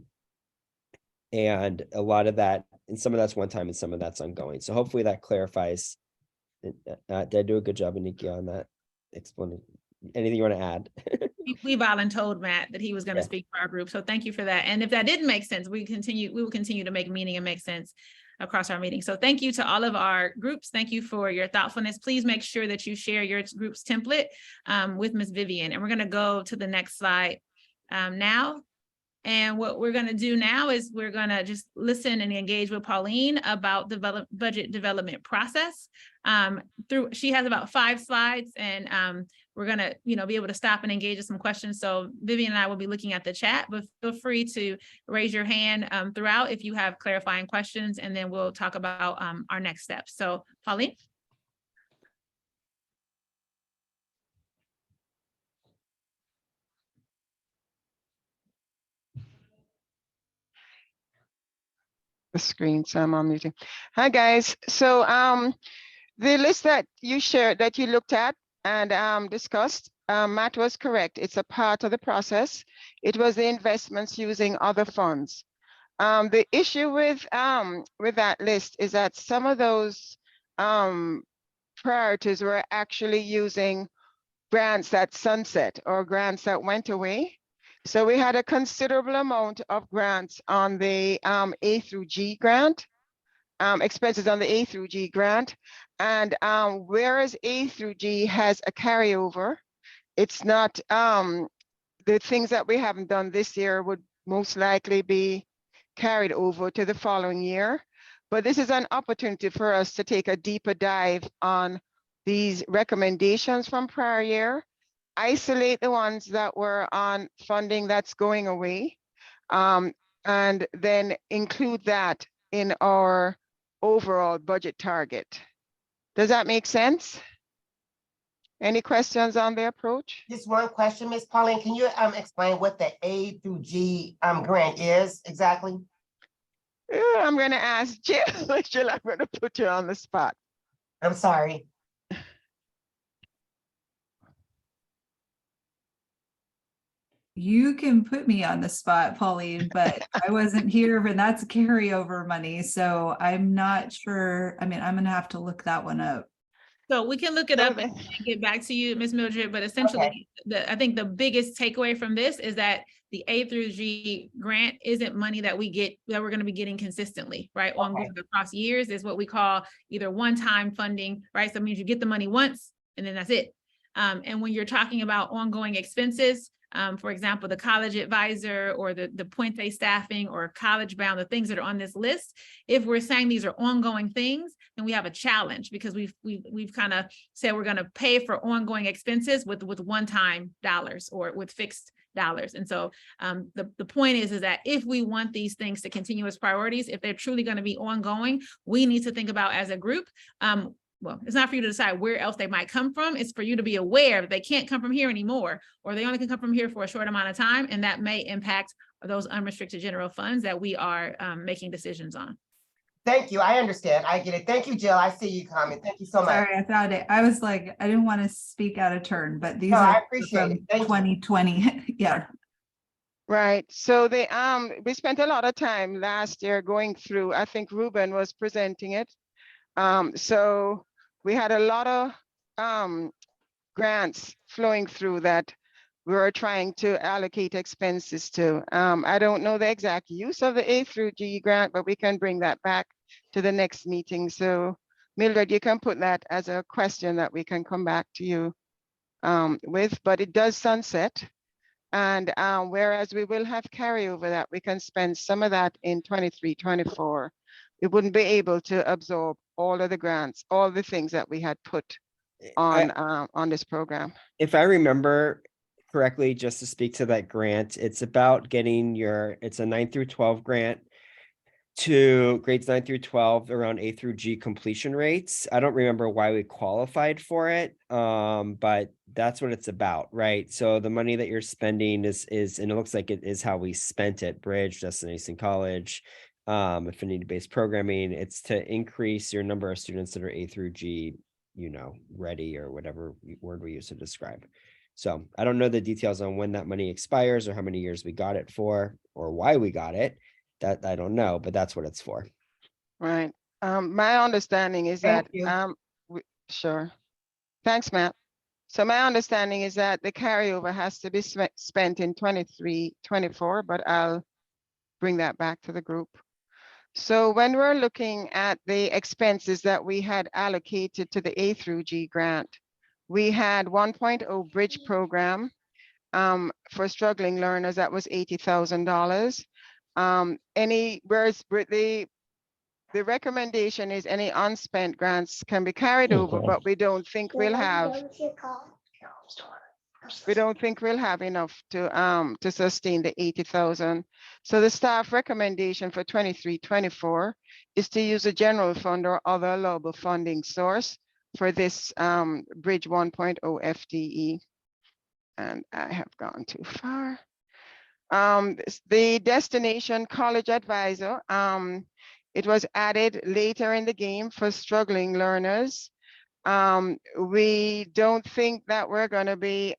a lot of that, and some of that's one time and some of that's ongoing. So hopefully that clarifies. Did I do a good job, Aniki, on that explanation? Anything you want to add? We volunteered Matt that he was going to speak for our group. So thank you for that. And if that didn't make sense, we will continue to make meaning and make sense across our meeting. So thank you to all of our groups. Thank you for your thoughtfulness. Please make sure that you share your group's template with Ms. Vivian. And we're going to go to the next slide now. And what we're going to do now is we're going to just listen and engage with Pauline about the budget development process. She has about 5 slides, and we're going to, be able to stop and engage in some questions. So Vivian and I will be looking at the chat, but feel free to raise your hand throughout if you have clarifying questions, and then we'll talk about our next steps. So Pauline. the screen, so I'm unmuting. Hi, guys. So the list that you shared, that you looked at and discussed, Matt was correct. It's a part of the process. It was the investments using other funds. The issue with that list is that some of those priorities were actually using grants that sunset or grants that went away. So we had a considerable amount of grants on the A through G grant, expenses on the A through G grant. And whereas A through G has a carryover, it's not, the things that we haven't done this year would most likely be carried over to the following year. But this is an opportunity for us to take a deeper dive on these recommendations from prior year, isolate the ones that were on funding that's going away, and then include that in our overall budget target. Does that make sense? Any questions on the approach? Just one question, Ms. Pauline. Can you explain what the A through G grant is exactly? I'm going to ask Jill. Jill, I'm going to put you on the spot. I'm sorry. You can put me on the spot, Pauline, but I wasn't here, and that's carryover money. So I'm not sure. I mean, I'm gonna have to look that one up. So we can look it up and get back to you, Ms. Mildred, but essentially, I think the biggest takeaway from this is that the A through G grant isn't money that we get, that we're going to be getting consistently, right? Ongoing across years is what we call either one-time funding, right? So it means you get the money once and then that's it. And when you're talking about ongoing expenses, for example, the college advisor or the Puente staffing or college bound, the things that are on this list, if we're saying these are ongoing things, then we have a challenge because we've kind of said we're going to pay for ongoing expenses with one-time dollars or with fixed dollars. And so the point is that if we want these things to continue as priorities, if they're truly going to be ongoing, we need to think about as a group, well, it's not for you to decide where else they might come from. It's for you to be aware that they can't come from here anymore, or they only can come from here for a short amount of time. And that may impact those unrestricted general funds that we are making decisions on. Thank you. I understand. I get it. Thank you, Jill. I see you comment. Thank you so much. Sorry, I found it. I was like, I didn't want to speak out of turn, but these No, I are appreciate from it. Thank you. 2020. Yeah. Right. So they we spent a lot of time last year going through, I think Ruben was presenting it. So we had a lot of grants flowing through that we were trying to allocate expenses to. I don't know the exact use of the A through G grant, but we can bring that back to the next meeting. So Mildred, you can put that as a question that we can come back to you with, but it does sunset. And whereas we will have carryover that we can spend some of that in 23, 24, we wouldn't be able to absorb all of the grants, all the things that we had put on this program. If I remember correctly, just to speak to that grant, it's about getting it's a 9 through 12 grant to grades 9 through 12 around A through G completion rates. I don't remember why we qualified for it, but that's what it's about, right? So the money that you're spending is, and it looks like it is how we spent it, Bridge, Destination College, affinity-based programming. It's to increase your number of students that are A through G, ready, or whatever word we use to describe. So I don't know the details on when that money expires or how many years we got it for or why we got it. That I don't know, but that's what it's for. Right. My understanding is that, sure. Thanks, Matt. So my understanding is that the carryover has to be spent in 23, 24, but I'll bring that back to the group. So when we're looking at the expenses that we had allocated to the A through G grant, we had 1.0 bridge program for struggling learners. That was $80,000. Whereas the recommendation is any unspent grants can be carried over, but we don't think we'll have enough to sustain the 80,000. So the staff recommendation for 23, 24 is to use a general fund or other allowable funding source for this Bridge 1.0 FTE. And I have gone too far. The Destination College Advisor It was added later in the game for struggling learners. We don't think that we're going to be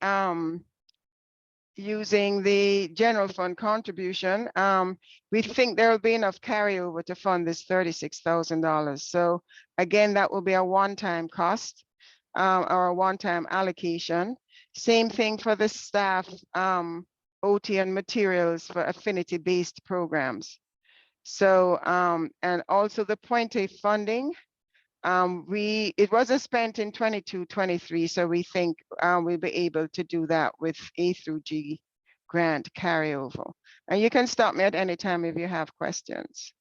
using the general fund contribution. We think there will be enough carryover to fund this $36,000. So again, that will be a one-time cost or a one-time allocation. Same thing for the staff, OT and materials for affinity-based programs. So, and also the Point A funding, it wasn't spent in 22-23, so we think we'll be able to do that with A through G grant carryover. And you can stop me at any time if you have questions.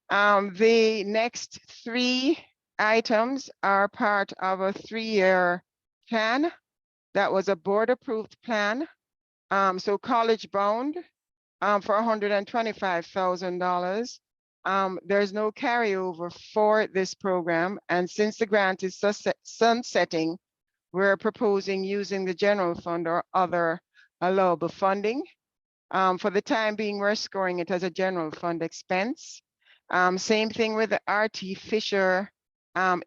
The next 3 items are part of a 3-year plan. That was a board-approved plan. So college bound for $125,000. There's no carryover for this program. And since the grant is sunsetting, we're proposing using the general fund or other allowable funding. For the time being, we're scoring it as a general fund expense. Same thing with the RT Fisher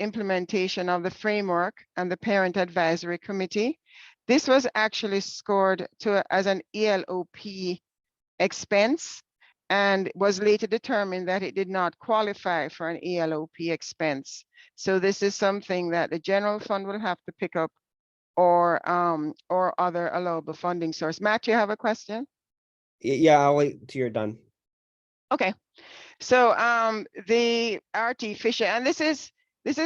implementation of the framework and the Parent Advisory Committee. This was actually scored as an ELOP expense and was later determined that it did not qualify for an ELOP expense. So this is something that the general fund will have to pick up or other allowable funding source. Matt, you have a question? Yeah, I'll wait till you're done. Okay. So the RT Fisher, and this is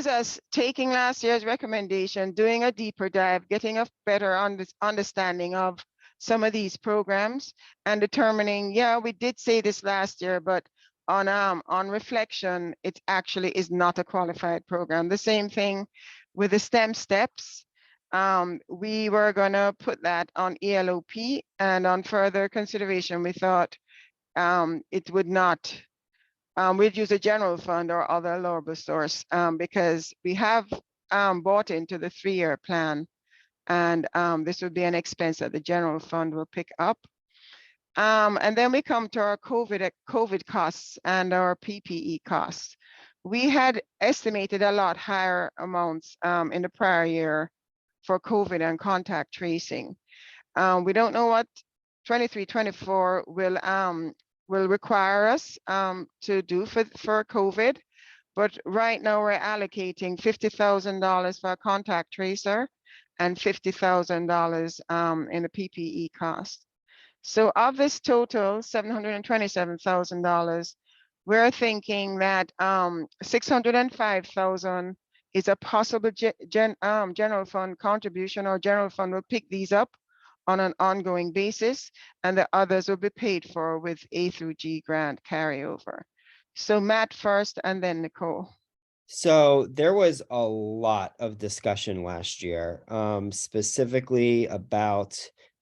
us taking last year's recommendation, doing a deeper dive, getting a better understanding of some of these programs and determining, yeah, we did say this last year, but on reflection, it actually is not a qualified program. The same thing with the STEM steps. We were gonna put that on ELOP, and on further consideration, we thought it would not, we'd use a general fund or other allowable source because we have bought into the 3-year plan, and this would be an expense that the general fund will pick up. And then we come to our COVID costs and our PPE costs. We had estimated a lot higher amounts in the prior year for COVID and contact tracing. We don't know what 23-24 will require us to do for COVID, but right now we're allocating $50,000 for a contact tracer and $50,000 in the PPE cost. So of this total $727,000, we're thinking that $605,000 is a possible general fund contribution, or general fund will pick these up on an ongoing basis, and the others will be paid for with A through G grant carryover. So Matt first and then Nicole. So there was a lot of discussion last year, specifically about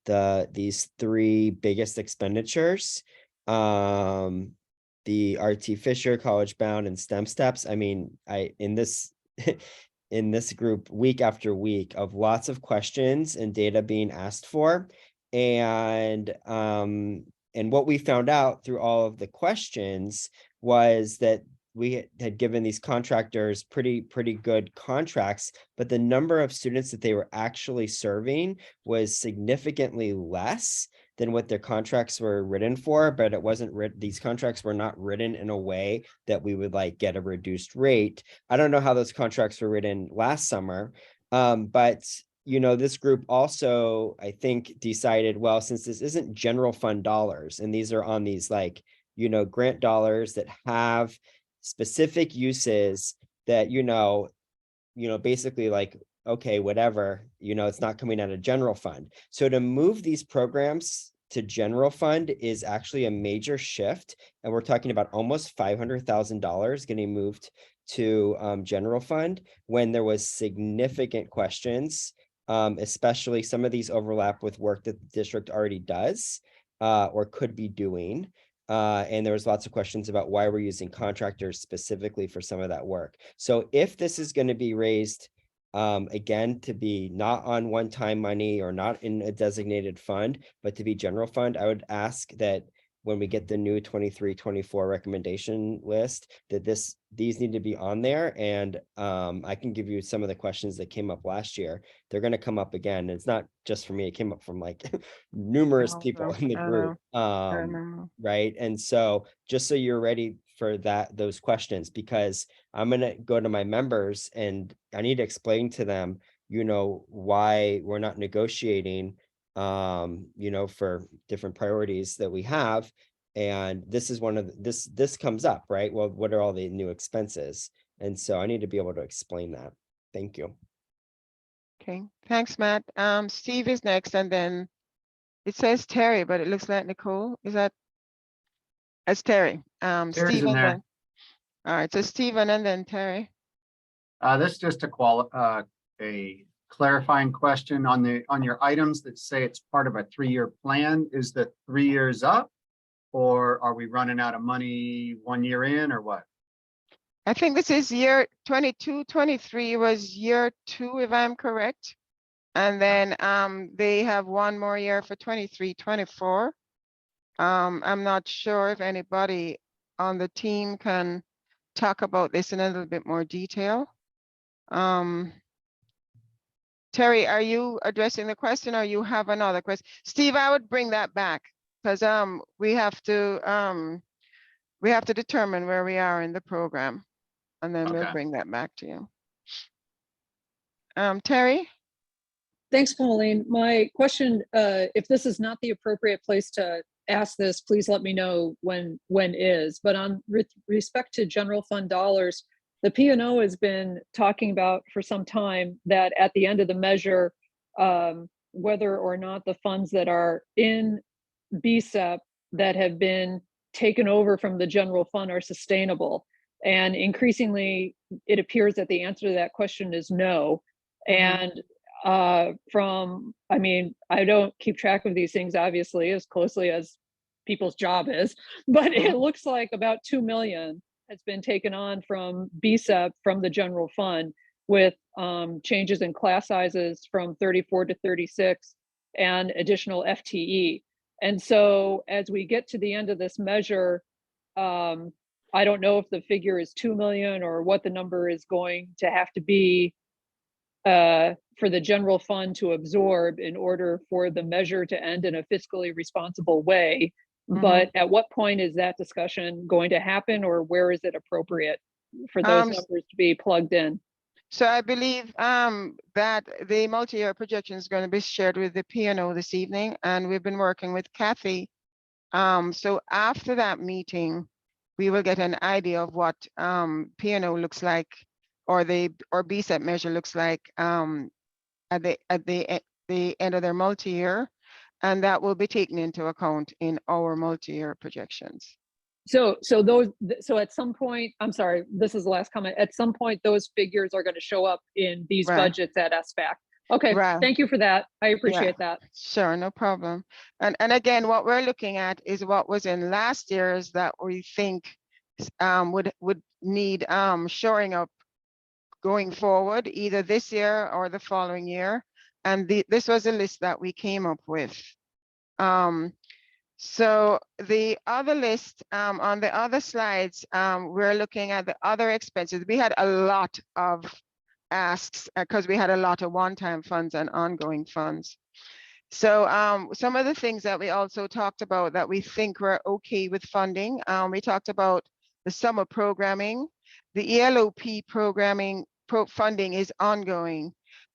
these 3 biggest expenditures, the RT Fisher, College Bound, and STEM Steps. I mean, in this group, week after week, of lots of questions and data being asked for, and what we found out through all of the questions was that we had given these contractors pretty good contracts, but the number of students that they were actually serving was significantly less than what their contracts were written for. But it wasn't these contracts were not written in a way that we would like get a reduced rate. I don't know how those contracts were written last summer, but this group also, I think, decided, well, since this isn't general fund dollars, and these are on these grant dollars that have specific uses that, basically okay, whatever, it's not coming out of general fund. So to move these programs to general fund is actually a major shift. And we're talking about almost $500,000 getting moved to general fund when there was significant questions, especially some of these overlap with work that the district already does or could be doing. And there was lots of questions about why we're using contractors specifically for some of that work. So if this is going to be raised, again, to be not on one-time money or not in a designated fund, but to be general fund, I would ask that when we get the new 23-24 recommendation list, that these need to be on there. And I can give you some of the questions that came up last year. They're going to come up again. It's not just for me. It came up from like numerous people in the group. Right. And so just so you're ready for those questions, because I'm going to go to my members and I need to explain to them, you know, why we're not negotiating, you know, for different priorities that we have. And this is one of this comes up, right? Well, what are all the new expenses? And so I need to be able to explain that. Thank you. Okay, thanks, Matt. Steve is next, and then it says Terry, but it looks like Nicole. Is that? It's Terry. Terry's Steve in and there. then. All right, so Stephen and then Terry. This is just a clarifying question on your items that say it's part of a 3-year plan. Is the 3 years up, or are we running out of money 1 year in, or what? I think this is year 22-23 was year 2, if I'm correct. And then they have 1 more year for 23-24. I'm not sure if anybody on the team can talk about this in a little bit more detail. Terry, are you addressing the question, or you have another question? Steve, I would bring that back, because we have to determine where we are in the program, and then we'll bring that back to you. Terry? Thanks, Pauline. My question, if this is not the appropriate place to ask this, please let me know when is. But on respect to general fund dollars, the P&O has been talking about for some time that at the end of the measure, whether or not the funds that are in BSEP that have been taken over from the general fund are sustainable. And increasingly, it appears that the answer to that question is no. And I mean, I don't keep track of these things, obviously, as closely as people's job is, but it looks like about 2 million has been taken on from BSEP from the general fund, with changes in class sizes from 34 to 36 and additional FTE. And so as we get to the end of this measure, I don't know if the figure is 2 million or what the number is going to have to be for the general fund to absorb in order for the measure to end in a fiscally responsible way. But at what point is that discussion going to happen, or where is it appropriate for those numbers to be plugged in? So I believe that the multi-year projection is going to be shared with the P&O this evening, and we've been working with Kathy. So after that meeting, we will get an idea of what P&O looks like, or BSEP measure looks like at the end of their multi-year, and that will be taken into account in our multi-year projections. So at some point, I'm sorry, this is the last comment. At some point, those figures are going to show up in these budgets at SBAC. Okay, thank you for that. I appreciate that. Sure, no problem. And again, what we're looking at is what was in last year's that we think would need shoring up going forward, either this year or the following year. And this was a list that we came up with. So the other list on the other slides, we're looking at the other expenses. We had a lot of asks because we had a lot of one-time funds and ongoing funds. So some of the things that we also talked about that we think were okay with funding, we talked about the summer programming, the ELOP programming funding is ongoing,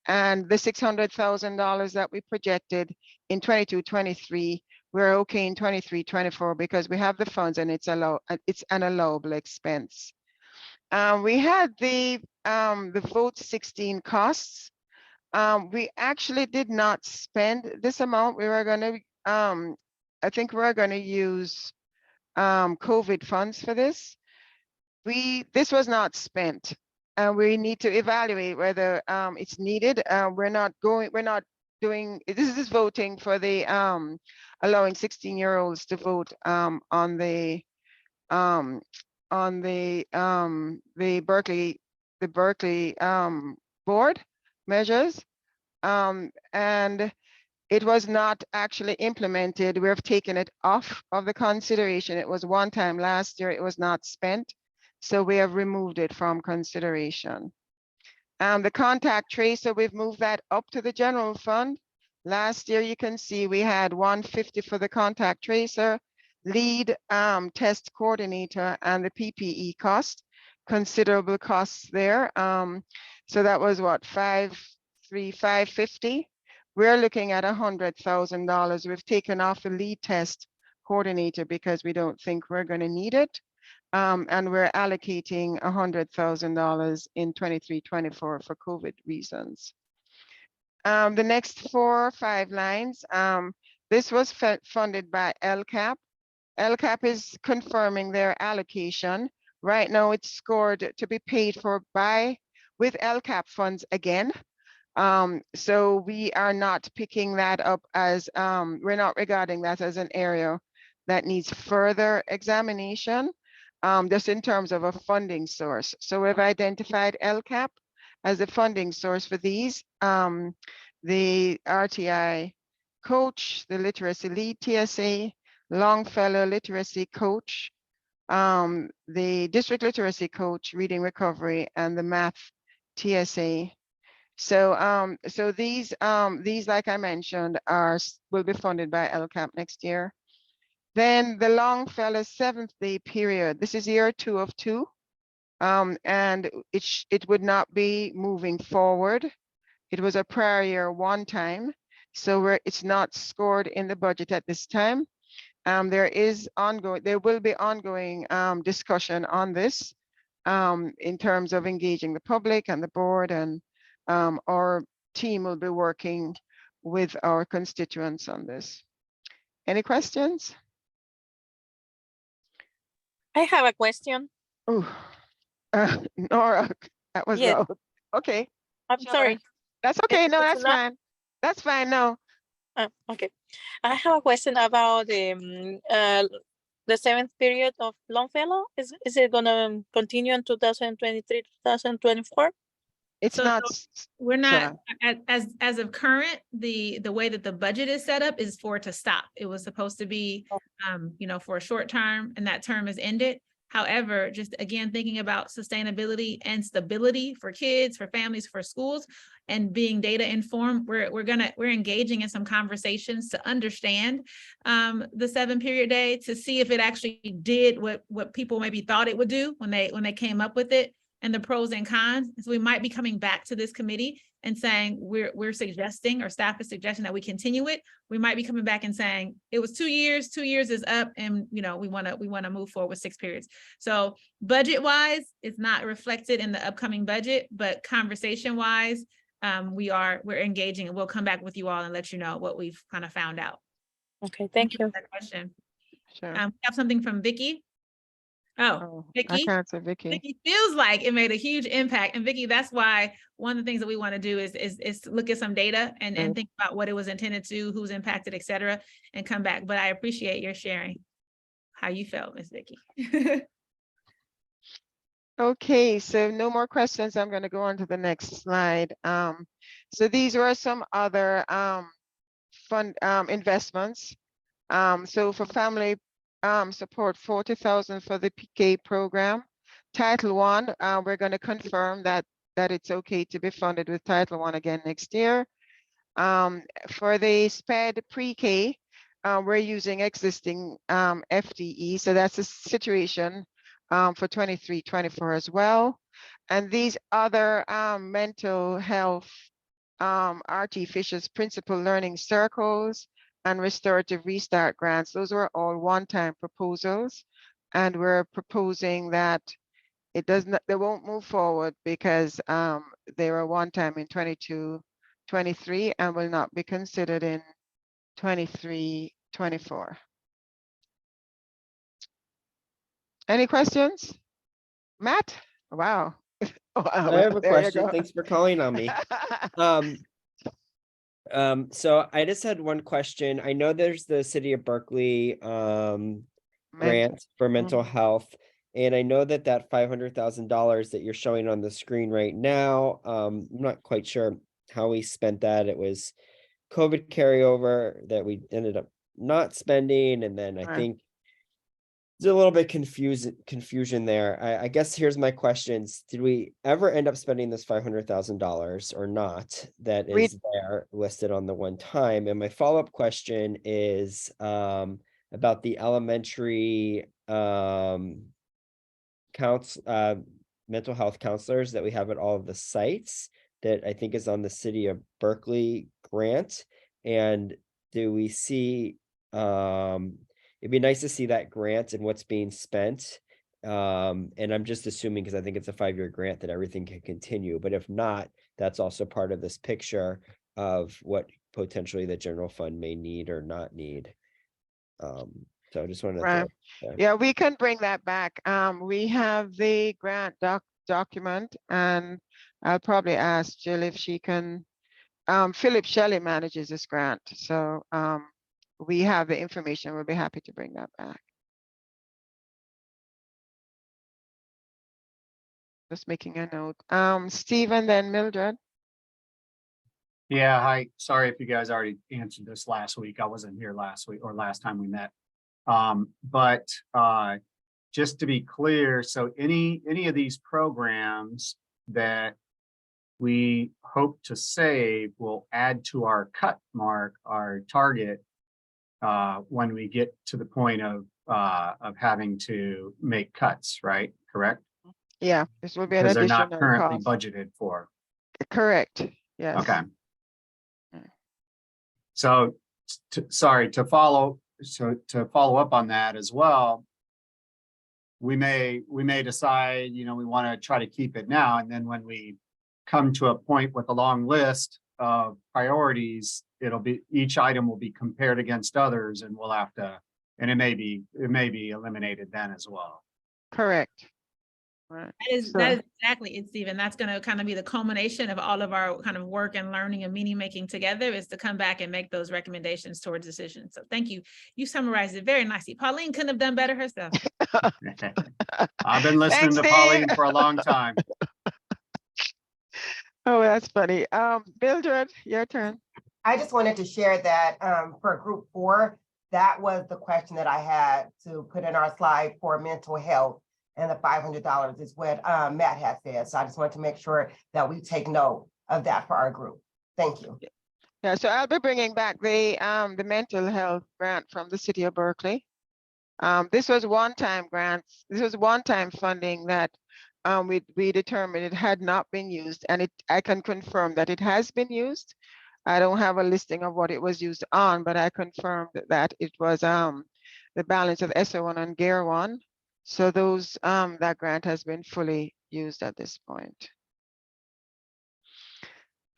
and the $600,000 that we projected in 22-23, we're okay in 23-24 because we have the funds and it's an allowable expense. We had the vote 16 costs. We actually did not spend this amount. We were going to, I think we're going to use COVID funds for this. This was not spent, and we need to evaluate whether it's needed. We're not doing, this is voting for the allowing 16-year-olds to vote on the Berkeley board measures, and It was not actually implemented. We've taken it off of the consideration. It was one time last year. It was not spent. So we have removed it from consideration. The contact tracer, we've moved that up to the general fund. Last year, you can see we had 150 for the contact tracer, lead test coordinator, and the PPE cost. Considerable costs there. So that was what, 550. We're looking at $100,000. We've taken off the lead test coordinator because we don't think we're going to need it. And we're allocating $100,000 in 23-24 for COVID reasons. The next 4 or 5 lines, this was funded by LCAP. LCAP is confirming their allocation. Right now it's scored to be paid for with LCAP funds again. So we are not picking that up as, we're not regarding that as an area that needs further examination, just in terms of a funding source. So we've identified LCAP as a funding source for these. The RTI coach, the literacy lead TSA, Longfellow literacy coach, the district literacy coach, reading recovery, and the math TSA. So so these like I mentioned will be funded by LCAP next year. Then the Longfellow 7th day period. This is year 2 of 2, and it would not be moving forward. It was a prior year one time, so it's not scored in the budget at this time. There will be ongoing discussion on this in terms of engaging the public and the board, and our team will be working with our constituents on this. Any questions? I have a question. Oh, Nora, that was Yes. loud. Okay. I'm sorry. That's okay. No, It's that's not- fine. That's fine. No. Okay. I have a question about the 7th period of Longfellow. Is it gonna continue in 2023, 2024? It's not. We're not, Sorry. as of current, the way that the budget is set up is for it to stop. It was supposed to be, you know, for a short term, and that term is ended. However, just again, thinking about sustainability and stability for kids, for families, for schools, and being data informed, we're engaging in some conversations to understand the 7 period day, to see if it actually did what people maybe thought it would do when they came up with it, and the pros and cons. So we might be coming back to this committee and saying we're suggesting, or staff is suggesting, that we continue it. We might be coming back and saying it was 2 years, 2 years is up, and you know we want to move forward with 6 periods. So budget wise, it's not reflected in the upcoming budget, but conversation wise, we're engaging, and we'll come back with you all and let you know what we've kind of found out. Okay, thank you. For that question. Sure. We have something from Vicky. Oh, Vicky. I can't say Vicky. Vicky feels like it made a huge impact. And Vicky, that's why one of the things that we want to do is look at some data and think about what it was intended to, who's impacted, et cetera, and come back. But I appreciate your sharing how you felt, Ms. Vicky. Okay, so no more questions. I'm going to go on to the next slide. So these were some other fund investments. So for family support, 40,000 for the PK program. Title I, we're going to confirm that it's okay to be funded with Title I again next year. For the SPED pre-K, we're using existing FTE, so that's a situation for 23-24 as well. And these other mental health, RT Fisher's principal learning circles, and restorative restart grants, those were all one-time proposals, and we're proposing that they won't move forward because they were one-time in 22-23 and will not be considered in 23-24. Any questions? Matt? Wow. I have a question. Thanks for calling on me. So I just had one question. I know there's the City of Berkeley grant for mental health, and I know that $500,000 that you're showing on the screen right now, I'm not quite sure how we spent that. It was COVID carryover that we ended up not spending, and then I Right. think there's a little bit confusion there. I guess here's my questions. Did we ever end up spending this $500,000 or not? That We- is there listed on the one time. And my follow-up question is about the elementary mental health counselors that we have at all of the sites that I think is on the City of Berkeley grant. And do we see it'd be nice to see that grant and what's being spent. And I'm just assuming, because I think it's a 5-year grant, that everything can continue. But if not, that's also part of this picture of what potentially the general fund may need or not need. So I just wanted to throw Right. it there. Yeah, we can bring that back. We have the grant document, and I'll probably ask Jill if she can. Philip Shelley manages this grant, so we have the information. We'll be happy to bring that back. Just making a note. Stephen, then Mildred. Yeah, hi. Sorry if you guys already answered this last week. I wasn't here last week or last time we met. But just to be clear, so any of these programs that we hope to save will add to our cut mark, our target, when we get to the point of having to make cuts, right? Correct? Yeah, this will be an Because they're additional not currently cost. budgeted for. Correct. Yes. Okay. So, sorry, to follow up on that as well, we may decide, we want to try to keep it now, and then when we come to a point with a long list of priorities, each item will be compared against others, and we'll have to, and it may be eliminated then as well. Correct. Right. That is exactly it, Stephen. That's going to kind of be the culmination of all of our kind of work and learning and meaning making together, is to come back and make those recommendations towards decisions. So thank you. You summarized it very nicely. Pauline couldn't have done better herself. I've been listening Thanks, to Pauline for a long time. Oh, that's funny. Mildred, your turn. I just wanted to share that for group 4, that was the question that I had to put in our slide for mental health. And the $500 is what Matt had said. So I just wanted to make sure that we take note of that for our group. Thank you. Yeah, so I'll be bringing back the mental health grant from the City of Berkeley. This was one-time grants. This was one-time funding that we determined it had not been used, and I can confirm that it has been used. I don't have a listing of what it was used on, but I confirmed that it was the balance of SO1 and GEAR 1. So those that grant has been fully used at this point.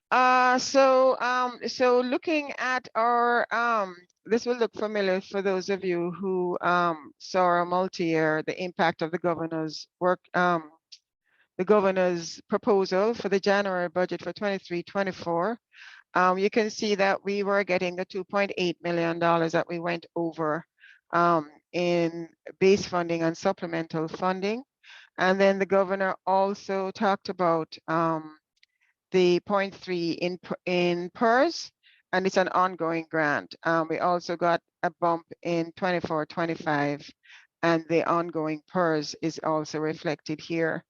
So looking at our this will look familiar for those of you who saw our multi-year, the impact of the governor's work, the governor's proposal for the January budget for 23-24. You can see that we were getting the $2.8 million that we went over in base funding and supplemental funding. And then the governor also talked about the 0.3 in PERS, and it's an ongoing grant. We also got a bump in 24-25, and the ongoing PERS is also reflected here.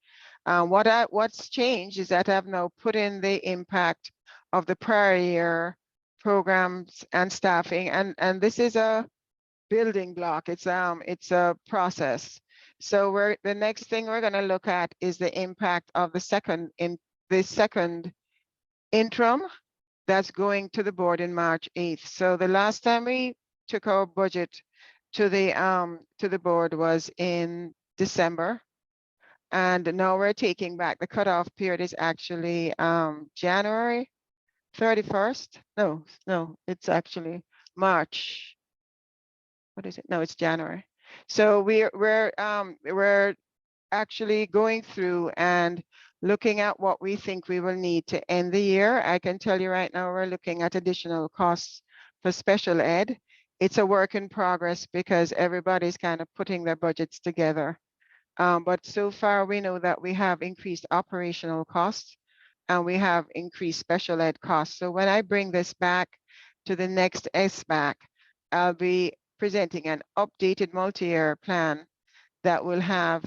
What's changed is that I've now put in the impact of the prior year programs and staffing, and this is a building block. It's a process. So the next thing we're going to look at is the impact of the second interim that's going to the board in March 8th. So the last time we took our budget to the board was in December, and now we're taking back the cutoff period is actually January 31st. No, it's actually March. What is it? No, it's January. So we're actually going through and looking at what we think we will need to end the year. I can tell you right now, we're looking at additional costs for special ed. It's a work in progress because everybody's kind of putting their budgets together. But so far we know that we have increased operational costs and we have increased special ed costs. So when I bring this back to the next SBAC, I'll be presenting an updated multi-year plan that will have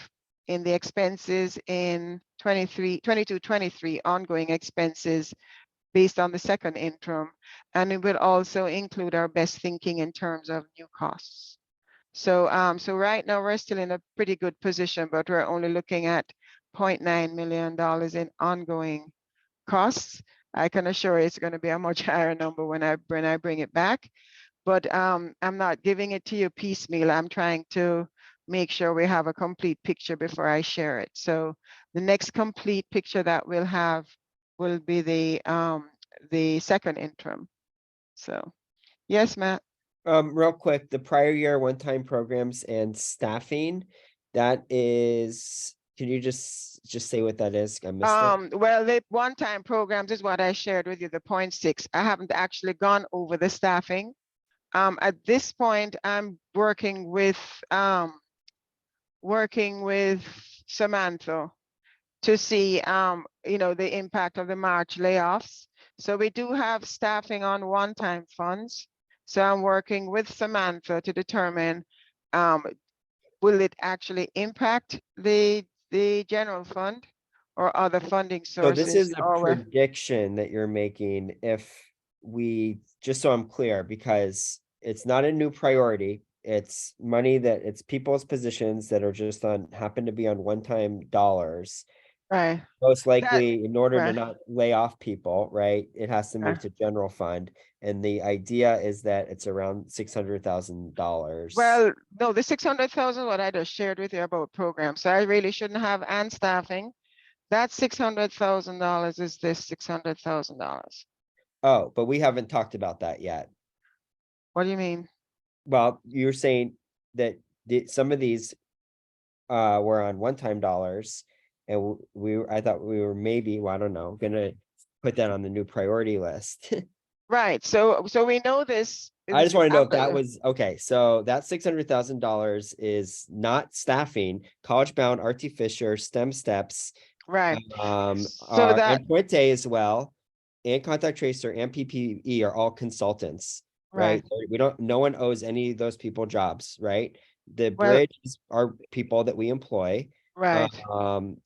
in the expenses in 22-23 ongoing expenses based on the second interim. And it will also include our best thinking in terms of new costs. So, so right now we're still in a pretty good position, but we're only looking at $0.9 million in ongoing costs. I can assure you it's going to be a much higher number when I bring it back. But I'm not giving it to you piecemeal. I'm trying to make sure we have a complete picture before I share it. So the next complete picture that we'll have will be the second interim. So yes, Matt. Real quick, the prior year one-time programs and staffing, that is, can you just say what that is? I missed it. Well, the one-time programs is what I shared with you, the 0.6. I haven't actually gone over the staffing. At this point, I'm working with Samantha to see you know, the impact of the March layoffs. So we do have staffing on one-time funds. So I'm working with Samantha to determine will it actually impact the general fund or other funding So sources? this is a or prediction that you're making if we, just so I'm clear, because it's not a new priority. It's money that it's people's positions that are just on, happen to be on one-time dollars. Right. Most likely, in order to right. not lay off people, right, it has to move to general fund. And the idea is that it's around $600,000. Well, no, the 600,000, what I just shared with you about programs. So I really shouldn't have and staffing. That $600,000 is this $600,000. Oh, but we haven't talked about that yet. What do you mean? Well, you're saying that some of these were on one-time dollars, and I thought we were maybe, well, I don't know, gonna put that on the new priority list. Right. So we know this. I just want to know if that was okay. So that $600,000 is not staffing, College Bound, RT Fisher, STEM Steps, right. So that and Puente as well, and Contact Tracer and PPE are all consultants, right? We don't, no one owes any of those people jobs, right? The bridges are people that we employ. Right.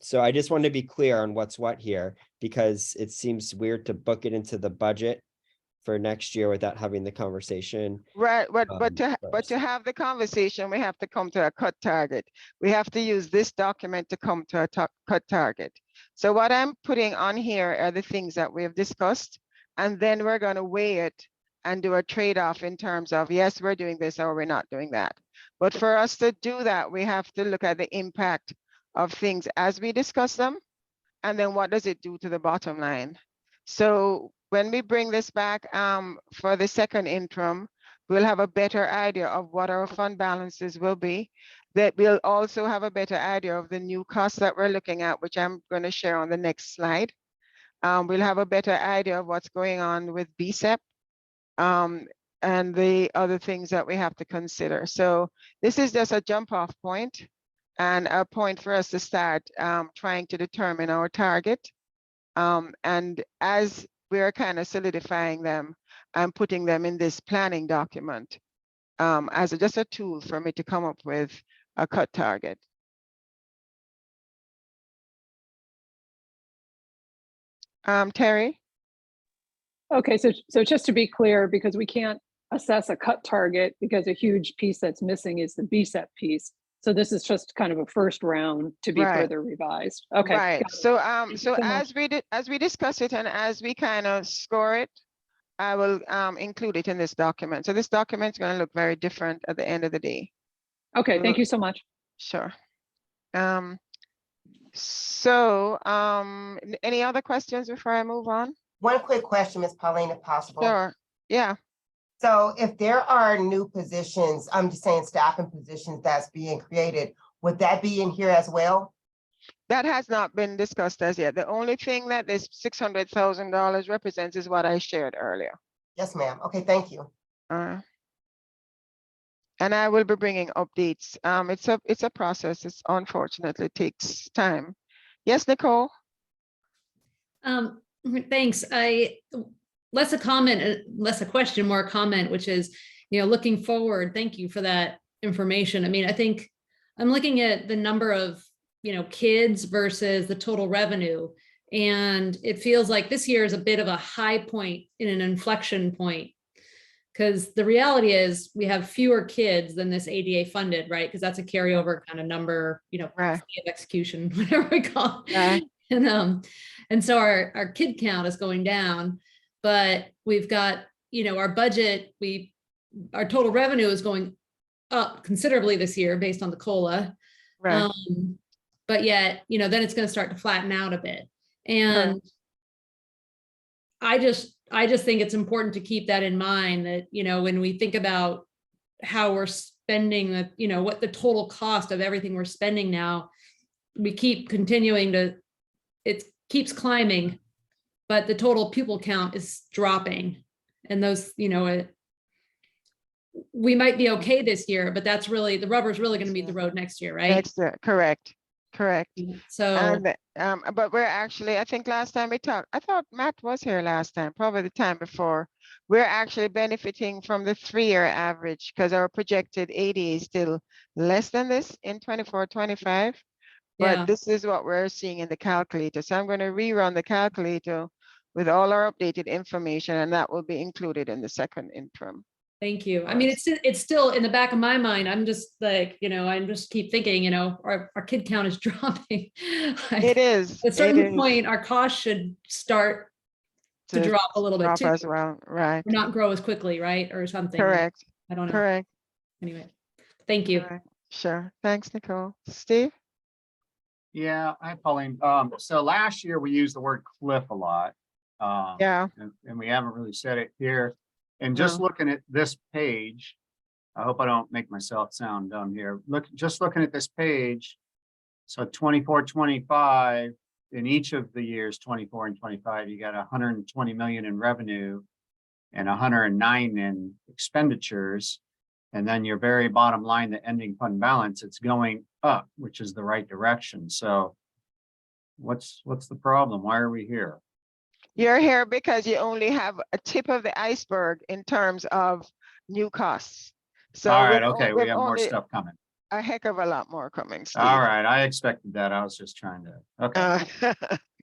So I just want to be clear on what's what here, because it seems weird to book it into the budget for next year without having the conversation. Right, but to have the conversation, we have to come to a cut target. We have to use this document to come to a cut target. So what I'm putting on here are the things that we have discussed, and then we're going to weigh it and do a trade-off in terms of, yes, we're doing this or we're not doing that. But for us to do that, we have to look at the impact of things as we discuss them, and then what does it do to the bottom line? So when we bring this back for the second interim, we'll have a better idea of what our fund balances will be. That we'll also have a better idea of the new costs that we're looking at, which I'm going to share on the next slide. We'll have a better idea of what's going on with BSEP and the other things that we have to consider. So this is just a jump off point and a point for us to start trying to determine our target. And as we're kind of solidifying them and putting them in this planning document as just a tool for me to come up with a cut target. Terry? Okay, so just to be clear, because we can't assess a cut target because a huge piece that's missing is the BSEP piece. So this is just kind of a first round to be further revised. Okay. Right. So so as we discuss it and as we kind of score it, I will include it in this document. So this document is going to look very different at the end of the day. Okay, thank you so much. Sure. Any other questions before I move on? One quick question, Ms. Pauline, if possible. Sure. Yeah. So if there are new positions, I'm just saying staffing positions that's being created, would that be in here as well? That has not been discussed as yet. The only thing that this $600,000 represents is what I shared earlier. Yes, ma'am. Okay, thank you. And I will be bringing updates. It's a process. It's unfortunately it takes time. Yes, Nicole. Thanks. less a comment, less a question, more a comment, which is, looking forward, thank you for that information. I mean, I think I'm looking at the number of, kids versus the total revenue. And it feels like this year is a bit of a high point in an inflection point. Because the reality is we have fewer kids than this ADA funded, right? Because that's a carryover kind of number, Right. of execution, whatever we call it. Right. And so our kid count is going down, but we've got, our budget, our total revenue is going up considerably this year based on the COLA. Right. But yet, then it's going to start to flatten out a bit. And I just think it's important to keep that in mind that, when we think about how we're spending the, what the total cost of everything we're spending now, we keep continuing to, it keeps climbing, but the total pupil count is dropping. And those, we might be okay this year, but that's really, the rubber's really going to meet the road next year, right? Next year, correct. So, but we're actually, I think last time we talked, I thought Matt was here last time, probably the time before. We're actually benefiting from the 3-year average because our projected 80 is still less than this in 24, 25. But this is what we're seeing in the calculator. So I'm going to rerun the calculator with all our updated information, and that will be included in the second interim. Thank you. I mean, it's still in the back of my mind. I'm just like, I just keep thinking, our kid count is dropping. It is. At a certain point, our costs should start to drop a little bit too. As well, right? Or not grow as quickly, right? Or something. Correct. I don't know. Correct. Anyway, thank you. Correct. Sure. Thanks, Nicole. Steve? Yeah, hi, Pauline. So last year we used the word cliff a lot. And we haven't really said it here. And just looking at this page, I hope I don't make myself sound dumb here. Just looking at this page. So 24, 25, in each of the years, 24 and 25, you got 120 million in revenue and 109 in expenditures. And then your very bottom line, the ending fund balance, it's going up, which is the right direction. So what's the problem? Why are we here? You're here because you only have a tip of the iceberg in terms of new costs. So all right, okay, we have more stuff coming. A heck of a lot more coming, Steve. All right, I expected that. I was just trying to, okay.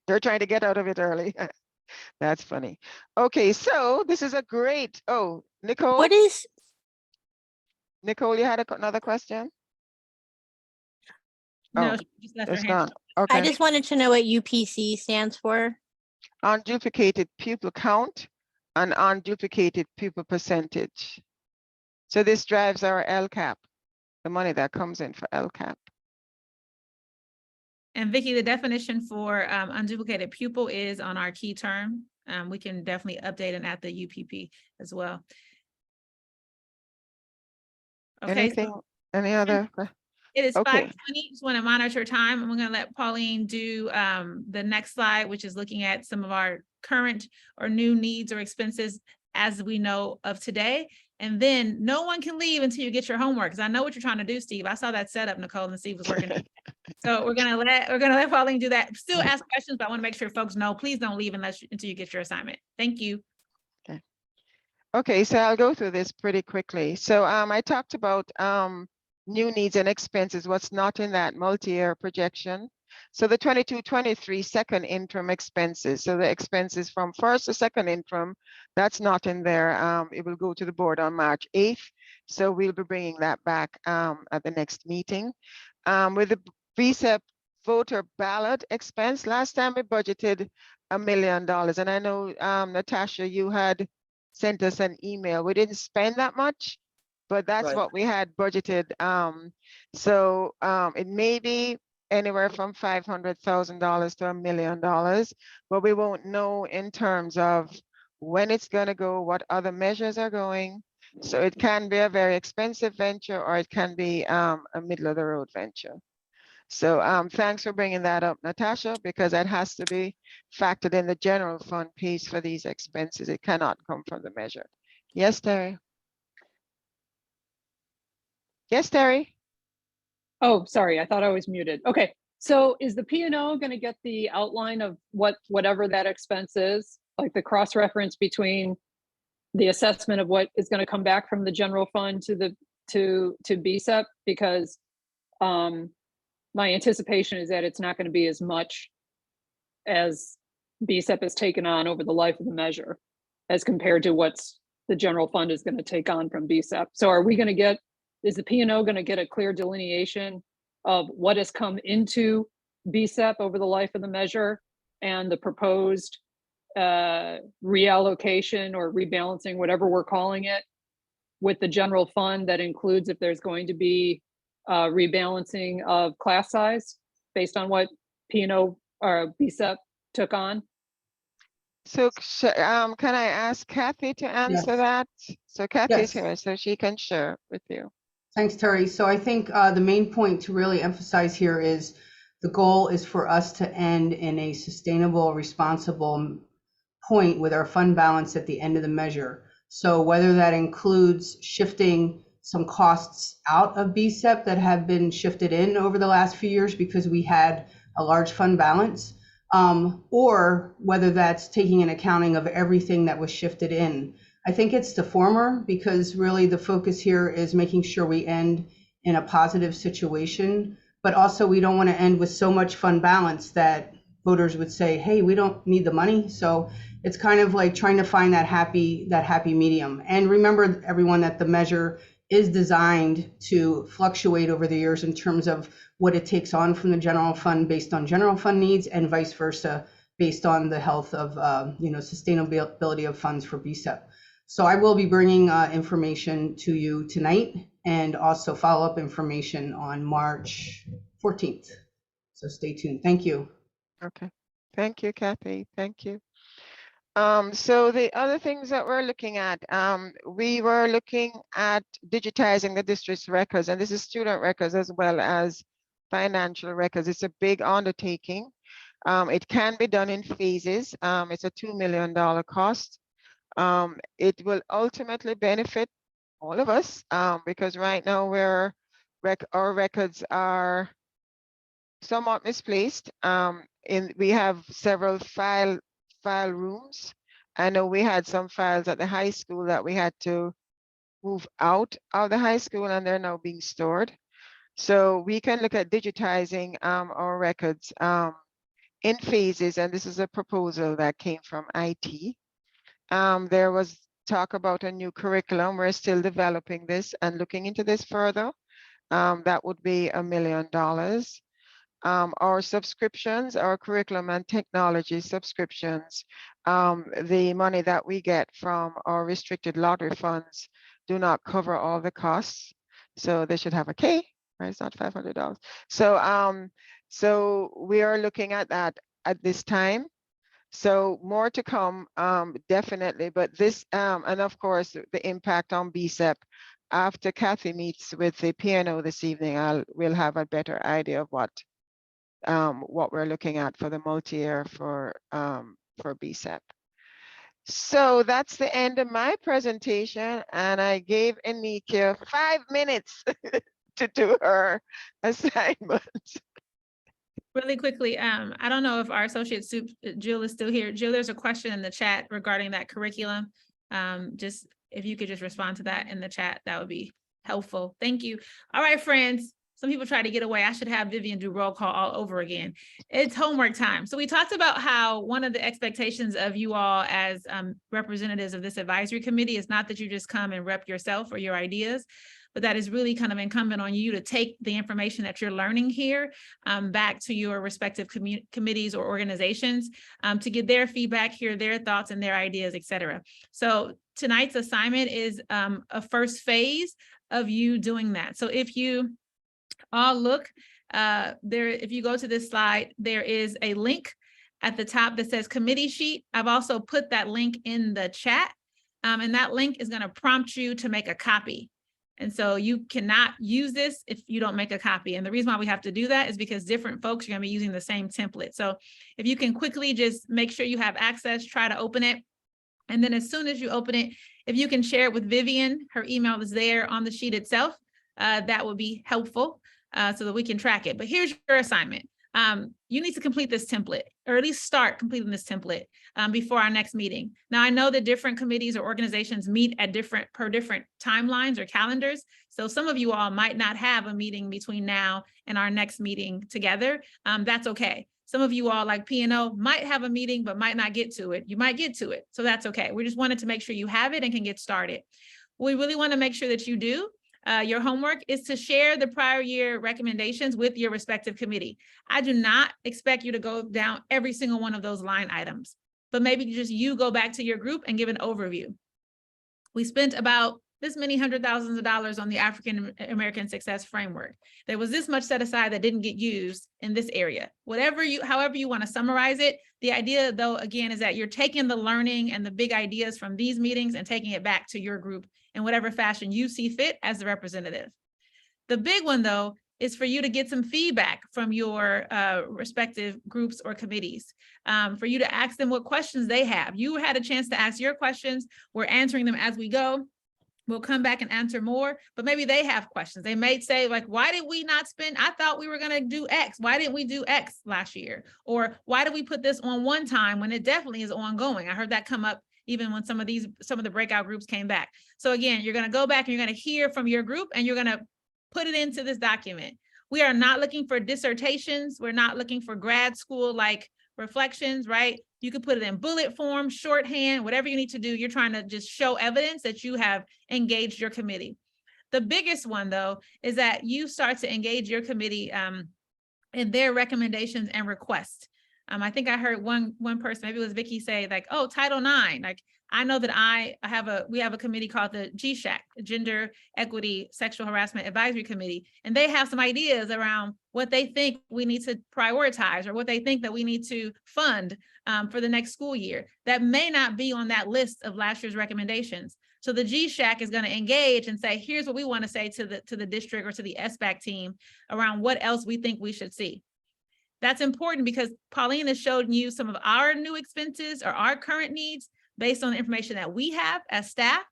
They're trying to get out of it early. That's funny. Okay, so this is a great, Nicole? Nicole, you had another question? No, she just left her It's hand. gone. Okay. I just wanted to know what UPC stands for. Unduplicated pupil count and unduplicated pupil percentage. So this drives our LCAP, the money that comes in for LCAP. And Vicky, the definition for unduplicated pupil is on our key term. We can definitely update and add the UPP as well. Okay. Any other? It is Okay. 5:20. Just want to monitor time. And we're going to let Pauline do the next slide, which is looking at some of our current or new needs or expenses as we know of today. And then no one can leave until you get your homework, because I know what you're trying to do, Steve. I saw that setup, Nicole, and Steve was working. So we're gonna let Pauline do that. Still ask questions, but I want to make sure folks know, please don't leave until you get your assignment. Thank you. Okay, so I'll go through this pretty quickly. So I talked about new needs and expenses, what's not in that multi-year projection. So the 22-23 second interim expenses. So the expenses from first to second interim, that's not in there. It will go to the board on March 8th. So we'll be bringing that back at the next meeting. With the VSEP voter ballot expense, last time we budgeted $1 million. And I know, Natasha, you had sent us an email. We didn't spend that much, but that's what we had budgeted. So it may be anywhere from $500,000 to $1 million, but we won't know in terms of when it's going to go, what other measures are going. So it can be a very expensive venture, or it can be a middle of the road venture. So thanks for bringing that up, Natasha, because that has to be factored in the general fund piece for these expenses. It cannot come from the measure. Yes, Terry. Yes, Terry. Oh, sorry, I thought I was muted. Okay, so is the P&O going to get the outline of whatever that expense is? like the cross-reference between the assessment of what is going to come back from the general fund to the to BSEP, because my anticipation is that it's not going to be as much as BSEP has taken on over the life of the measure as compared to what's the general fund is going to take on from BSEP. So are we going to get, is the P&O going to get a clear delineation of what has come into BSEP over the life of the measure and the proposed reallocation or rebalancing, whatever we're calling it, with the general fund that includes if there's going to be rebalancing of class size based on what P&O or BSEP took on? So can I ask Kathy to answer that? So Kathy's here, so she can share with you. Thanks, Terry. So I think the main point to really emphasize here is the goal is for us to end in a sustainable, responsible point with our fund balance at the end of the measure. So whether that includes shifting some costs out of BSEP that have been shifted in over the last few years because we had a large fund balance, or whether that's taking an accounting of everything that was shifted in. I think it's the former, because really the focus here is making sure we end in a positive situation, but also we don't want to end with so much fund balance that voters would say, hey, we don't need the money. So it's kind of like trying to find that happy medium. And remember, everyone, that the measure is designed to fluctuate over the years in terms of what it takes on from the general fund based on general fund needs, and vice versa based on the health of sustainability of funds for BSEP. So I will be bringing information to you tonight, and also follow-up information on March 14th. So stay tuned. Thank you. Okay, thank you, Kathy. Thank you. So the other things that we're looking at, we were looking at digitizing the district's records, and this is student records as well as financial records. It's a big undertaking. It can be done in phases. It's a $2 million cost. It will ultimately benefit all of us because right now our records are somewhat misplaced. We have several file rooms. I know we had some files at the high school that we had to move out of the high school, and they're now being stored. So we can look at digitizing our records in phases, and this is a proposal that came from IT. There was talk about a new curriculum. We're still developing this and looking into this further. That would be $1 million. Our subscriptions, our curriculum and technology subscriptions, the money that we get from our restricted lottery funds do not cover all the costs. So they should have a K, right? It's not $500. So we are looking at that at this time. So more to come, definitely. But this, and of course, the impact on BSEP. After Kathy meets with the P&O this evening, we'll have a better idea of what we're looking at for the multi-year for BSEP. So that's the end of my presentation, and I gave Anika 5 minutes to do her assignment. Really quickly, I don't know if our associate Jill is still here. Jill, there's a question in the chat regarding that curriculum. Just if you could just respond to that in the chat, that would be helpful. Thank you. All right, friends. Some people try to get away. I should have Vivian do roll call all over again. It's homework time. So we talked about how one of the expectations of you all as representatives of this advisory committee is not that you just come and rep yourself or your ideas, but that is really kind of incumbent on you to take the information that you're learning here back to your respective committees or organizations to get their feedback, hear their thoughts and their ideas, et cetera. So tonight's assignment is a first phase of you doing that. So if you all look if you go to this slide, there is a link at the top that says committee sheet. I've also put that link in the chat, and that link is going to prompt you to make a copy. And so you cannot use this if you don't make a copy. And the reason why we have to do that is because different folks are going to be using the same template. So if you can quickly just make sure you have access, try to open it. And then as soon as you open it, if you can share it with Vivian, her email is there on the sheet itself. That would be helpful so that we can track it. But here's your assignment. you need to complete this template, or at least start completing this template before our next meeting. Now, I know that different committees or organizations meet at different timelines or calendars. So some of you all might not have a meeting between now and our next meeting together. That's okay. Some of you all, like P&O, might have a meeting, but might not get to it. You might get to it. So that's okay. We just wanted to make sure you have it and can get started. We really want to make sure that you do. Your homework is to share the prior year recommendations with your respective committee. I do not expect you to go down every single one of those line items, but maybe just you go back to your group and give an overview. We spent about this many $100,000s on the African American Success Framework. There was this much set aside that didn't get used in this area. However you want to summarize it, the idea though, again, is that you're taking the learning and the big ideas from these meetings and taking it back to your group in whatever fashion you see fit as the representative. The big one though, is for you to get some feedback from your respective groups or committees, for you to ask them what questions they have. You had a chance to ask your questions. We're answering them as we go. We'll come back and answer more, but maybe they have questions. They may say like, why did we not spend? I thought we were going to do X. Why didn't we do X last year? Or why did we put this on one time when it definitely is ongoing? I heard that come up even when some of the breakout groups came back. So again, you're going to go back and you're going to hear from your group and you're going to put it into this document. We are not looking for dissertations. We're not looking for grad school like reflections, right? You could put it in bullet form, shorthand, whatever you need to do. You're trying to just show evidence that you have engaged your committee. The biggest one though, is that you start to engage your committee in their recommendations and requests. I think I heard one person, maybe it was Vicky, say like, oh, Title IX. Like, I know that we have a committee called the GSHAC, Gender Equity Sexual Harassment Advisory Committee, and they have some ideas around what they think we need to prioritize or what they think that we need to fund for the next school year. That may not be on that list of last year's recommendations. So the GSHAC is going to engage and say, here's what we want to say to the district or to the SBAC team around what else we think we should see. That's important because Pauline has showed you some of our new expenses or our current needs based on the information that we have as staff.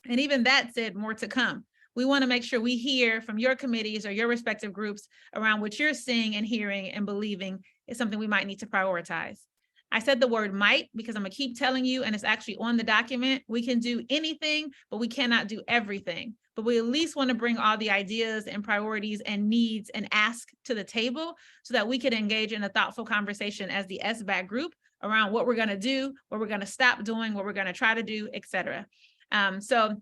And even that said, more to come. We want to make sure we hear from your committees or your respective groups around what you're seeing and hearing and believing is something we might need to prioritize. I said the word might because I'm going to keep telling you, and it's actually on the document. We can do anything, but we cannot do everything. But we at least want to bring all the ideas and priorities and needs and ask to the table so that we can engage in a thoughtful conversation as the SBAC group around what we're going to do, what we're going to stop doing, what we're going to try to do, et cetera. So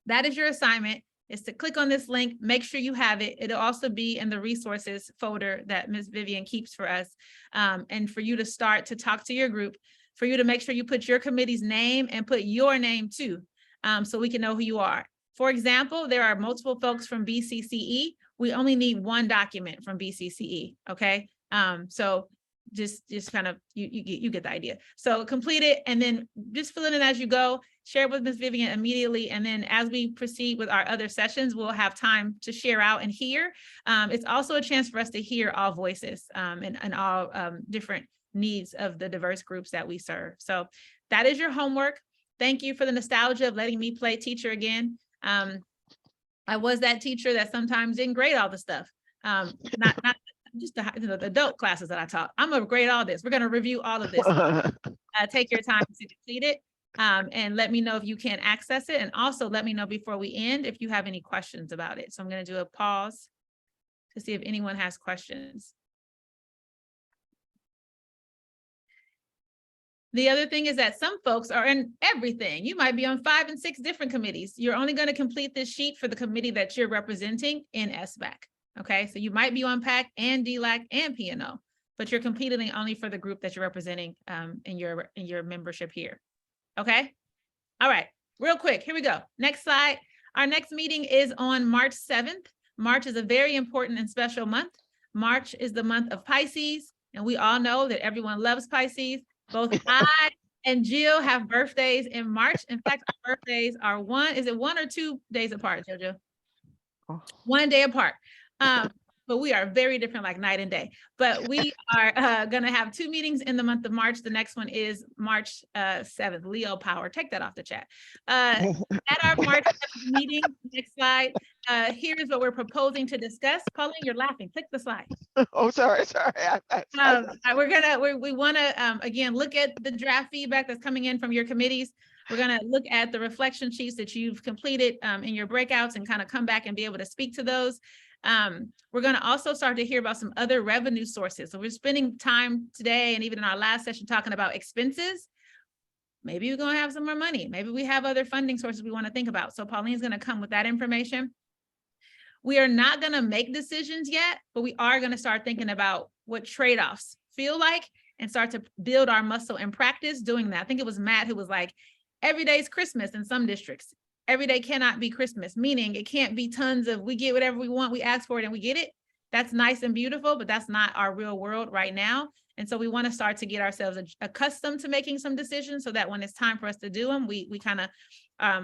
that is your assignment, is to click on this link, make sure you have it. It'll also be in the resources folder that Ms. Vivian keeps for us. And for you to start to talk to your group, for you to make sure you put your committee's name and put your name too, so we can know who you are. For example, there are multiple folks from BCCE. We only need one document from BCCE, okay? So just kind of, you get the idea. So complete it and then just fill it in as you go, share it with Ms. Vivian immediately. And then as we proceed with our other sessions, we'll have time to share out and hear. It's also a chance for us to hear all voices and all different needs of the diverse groups that we serve. So that is your homework. Thank you for the nostalgia of letting me play teacher again. I was that teacher that sometimes didn't grade all the stuff. Not just the adult classes that I taught. I'm gonna grade all this. We're gonna review all of this. Take your time to complete it and let me know if you can't access it. And also let me know before we end if you have any questions about it. So I'm gonna do a pause to see if anyone has questions. The other thing is that some folks are in everything. You might be on 5 and 6 different committees. You're only going to complete this sheet for the committee that you're representing in SBAC. Okay, so you might be on PAC and DLAC and P&O, but you're completing only for the group that you're representing in your membership here. Okay, all right, real quick, here we go. Next slide. Our next meeting is on March 7th. March is a very important and special month. March is the month of Pisces, and we all know that everyone loves Pisces. Both I and Jill have birthdays in March. In fact, our birthdays are 1 or 2 days apart, JoJo? 1 day apart. but we are very different, like night and day. But we are going to have 2 meetings in the month of March. The next one is March 7th. Leo power. Take that off the chat. At our March 7th meeting, next slide. Here is what we're proposing to discuss. Pauline, you're laughing. Click the slide. Oh, sorry. We want to again look at the draft feedback that's coming in from your committees. We're going to look at the reflection sheets that you've completed in your breakouts and kind of come back and be able to speak to those. We're going to also start to hear about some other revenue sources. So we're spending time today and even in our last session talking about expenses. Maybe we're going to have some more money. Maybe we have other funding sources we want to think about. So Pauline's going to come with that information. We are not going to make decisions yet, but we are going to start thinking about what trade-offs feel like and start to build our muscle and practice doing that. I think it was Matt who was like, every day is Christmas in some districts. Every day cannot be Christmas, meaning it can't be tons of, we get whatever we want, we ask for it and we get it. That's nice and beautiful, but that's not our real world right now. And so we want to start to get ourselves accustomed to making some decisions so that when it's time for us to do them, we kind of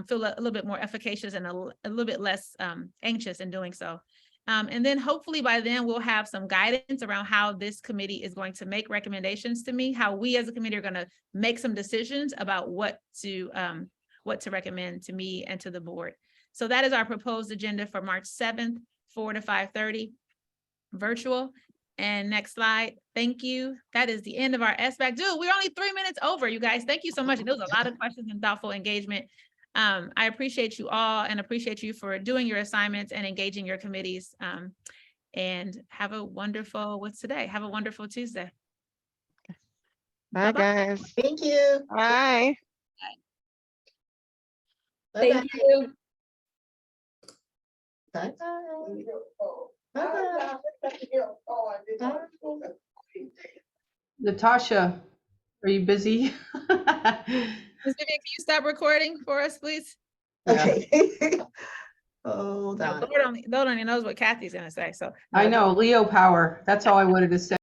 feel a little bit more efficacious and a little bit less anxious in doing so. And then hopefully by then we'll have some guidance around how this committee is going to make recommendations to me, how we as a committee are going to make some decisions about what to recommend to me and to the board. So that is our proposed agenda for March 7th, 4 to 5:30 virtual. And next slide. Thank you. That is the end of our SBAC. Dude, we're only 3 minutes over, you guys. Thank you so much. And there was a lot of questions and thoughtful engagement. I appreciate you all and appreciate you for doing your assignments and engaging your committees. And have a wonderful, what's today? Have a wonderful Tuesday. Bye, guys. Thank you. Bye. Bye-bye. Thank you. Bye-bye. Natasha, are you busy? Ms. Vivian, can you stop recording for us, please? Okay. Hold on. Lord only knows what Kathy's gonna say, so. I know, Leo power. That's all I wanted to say.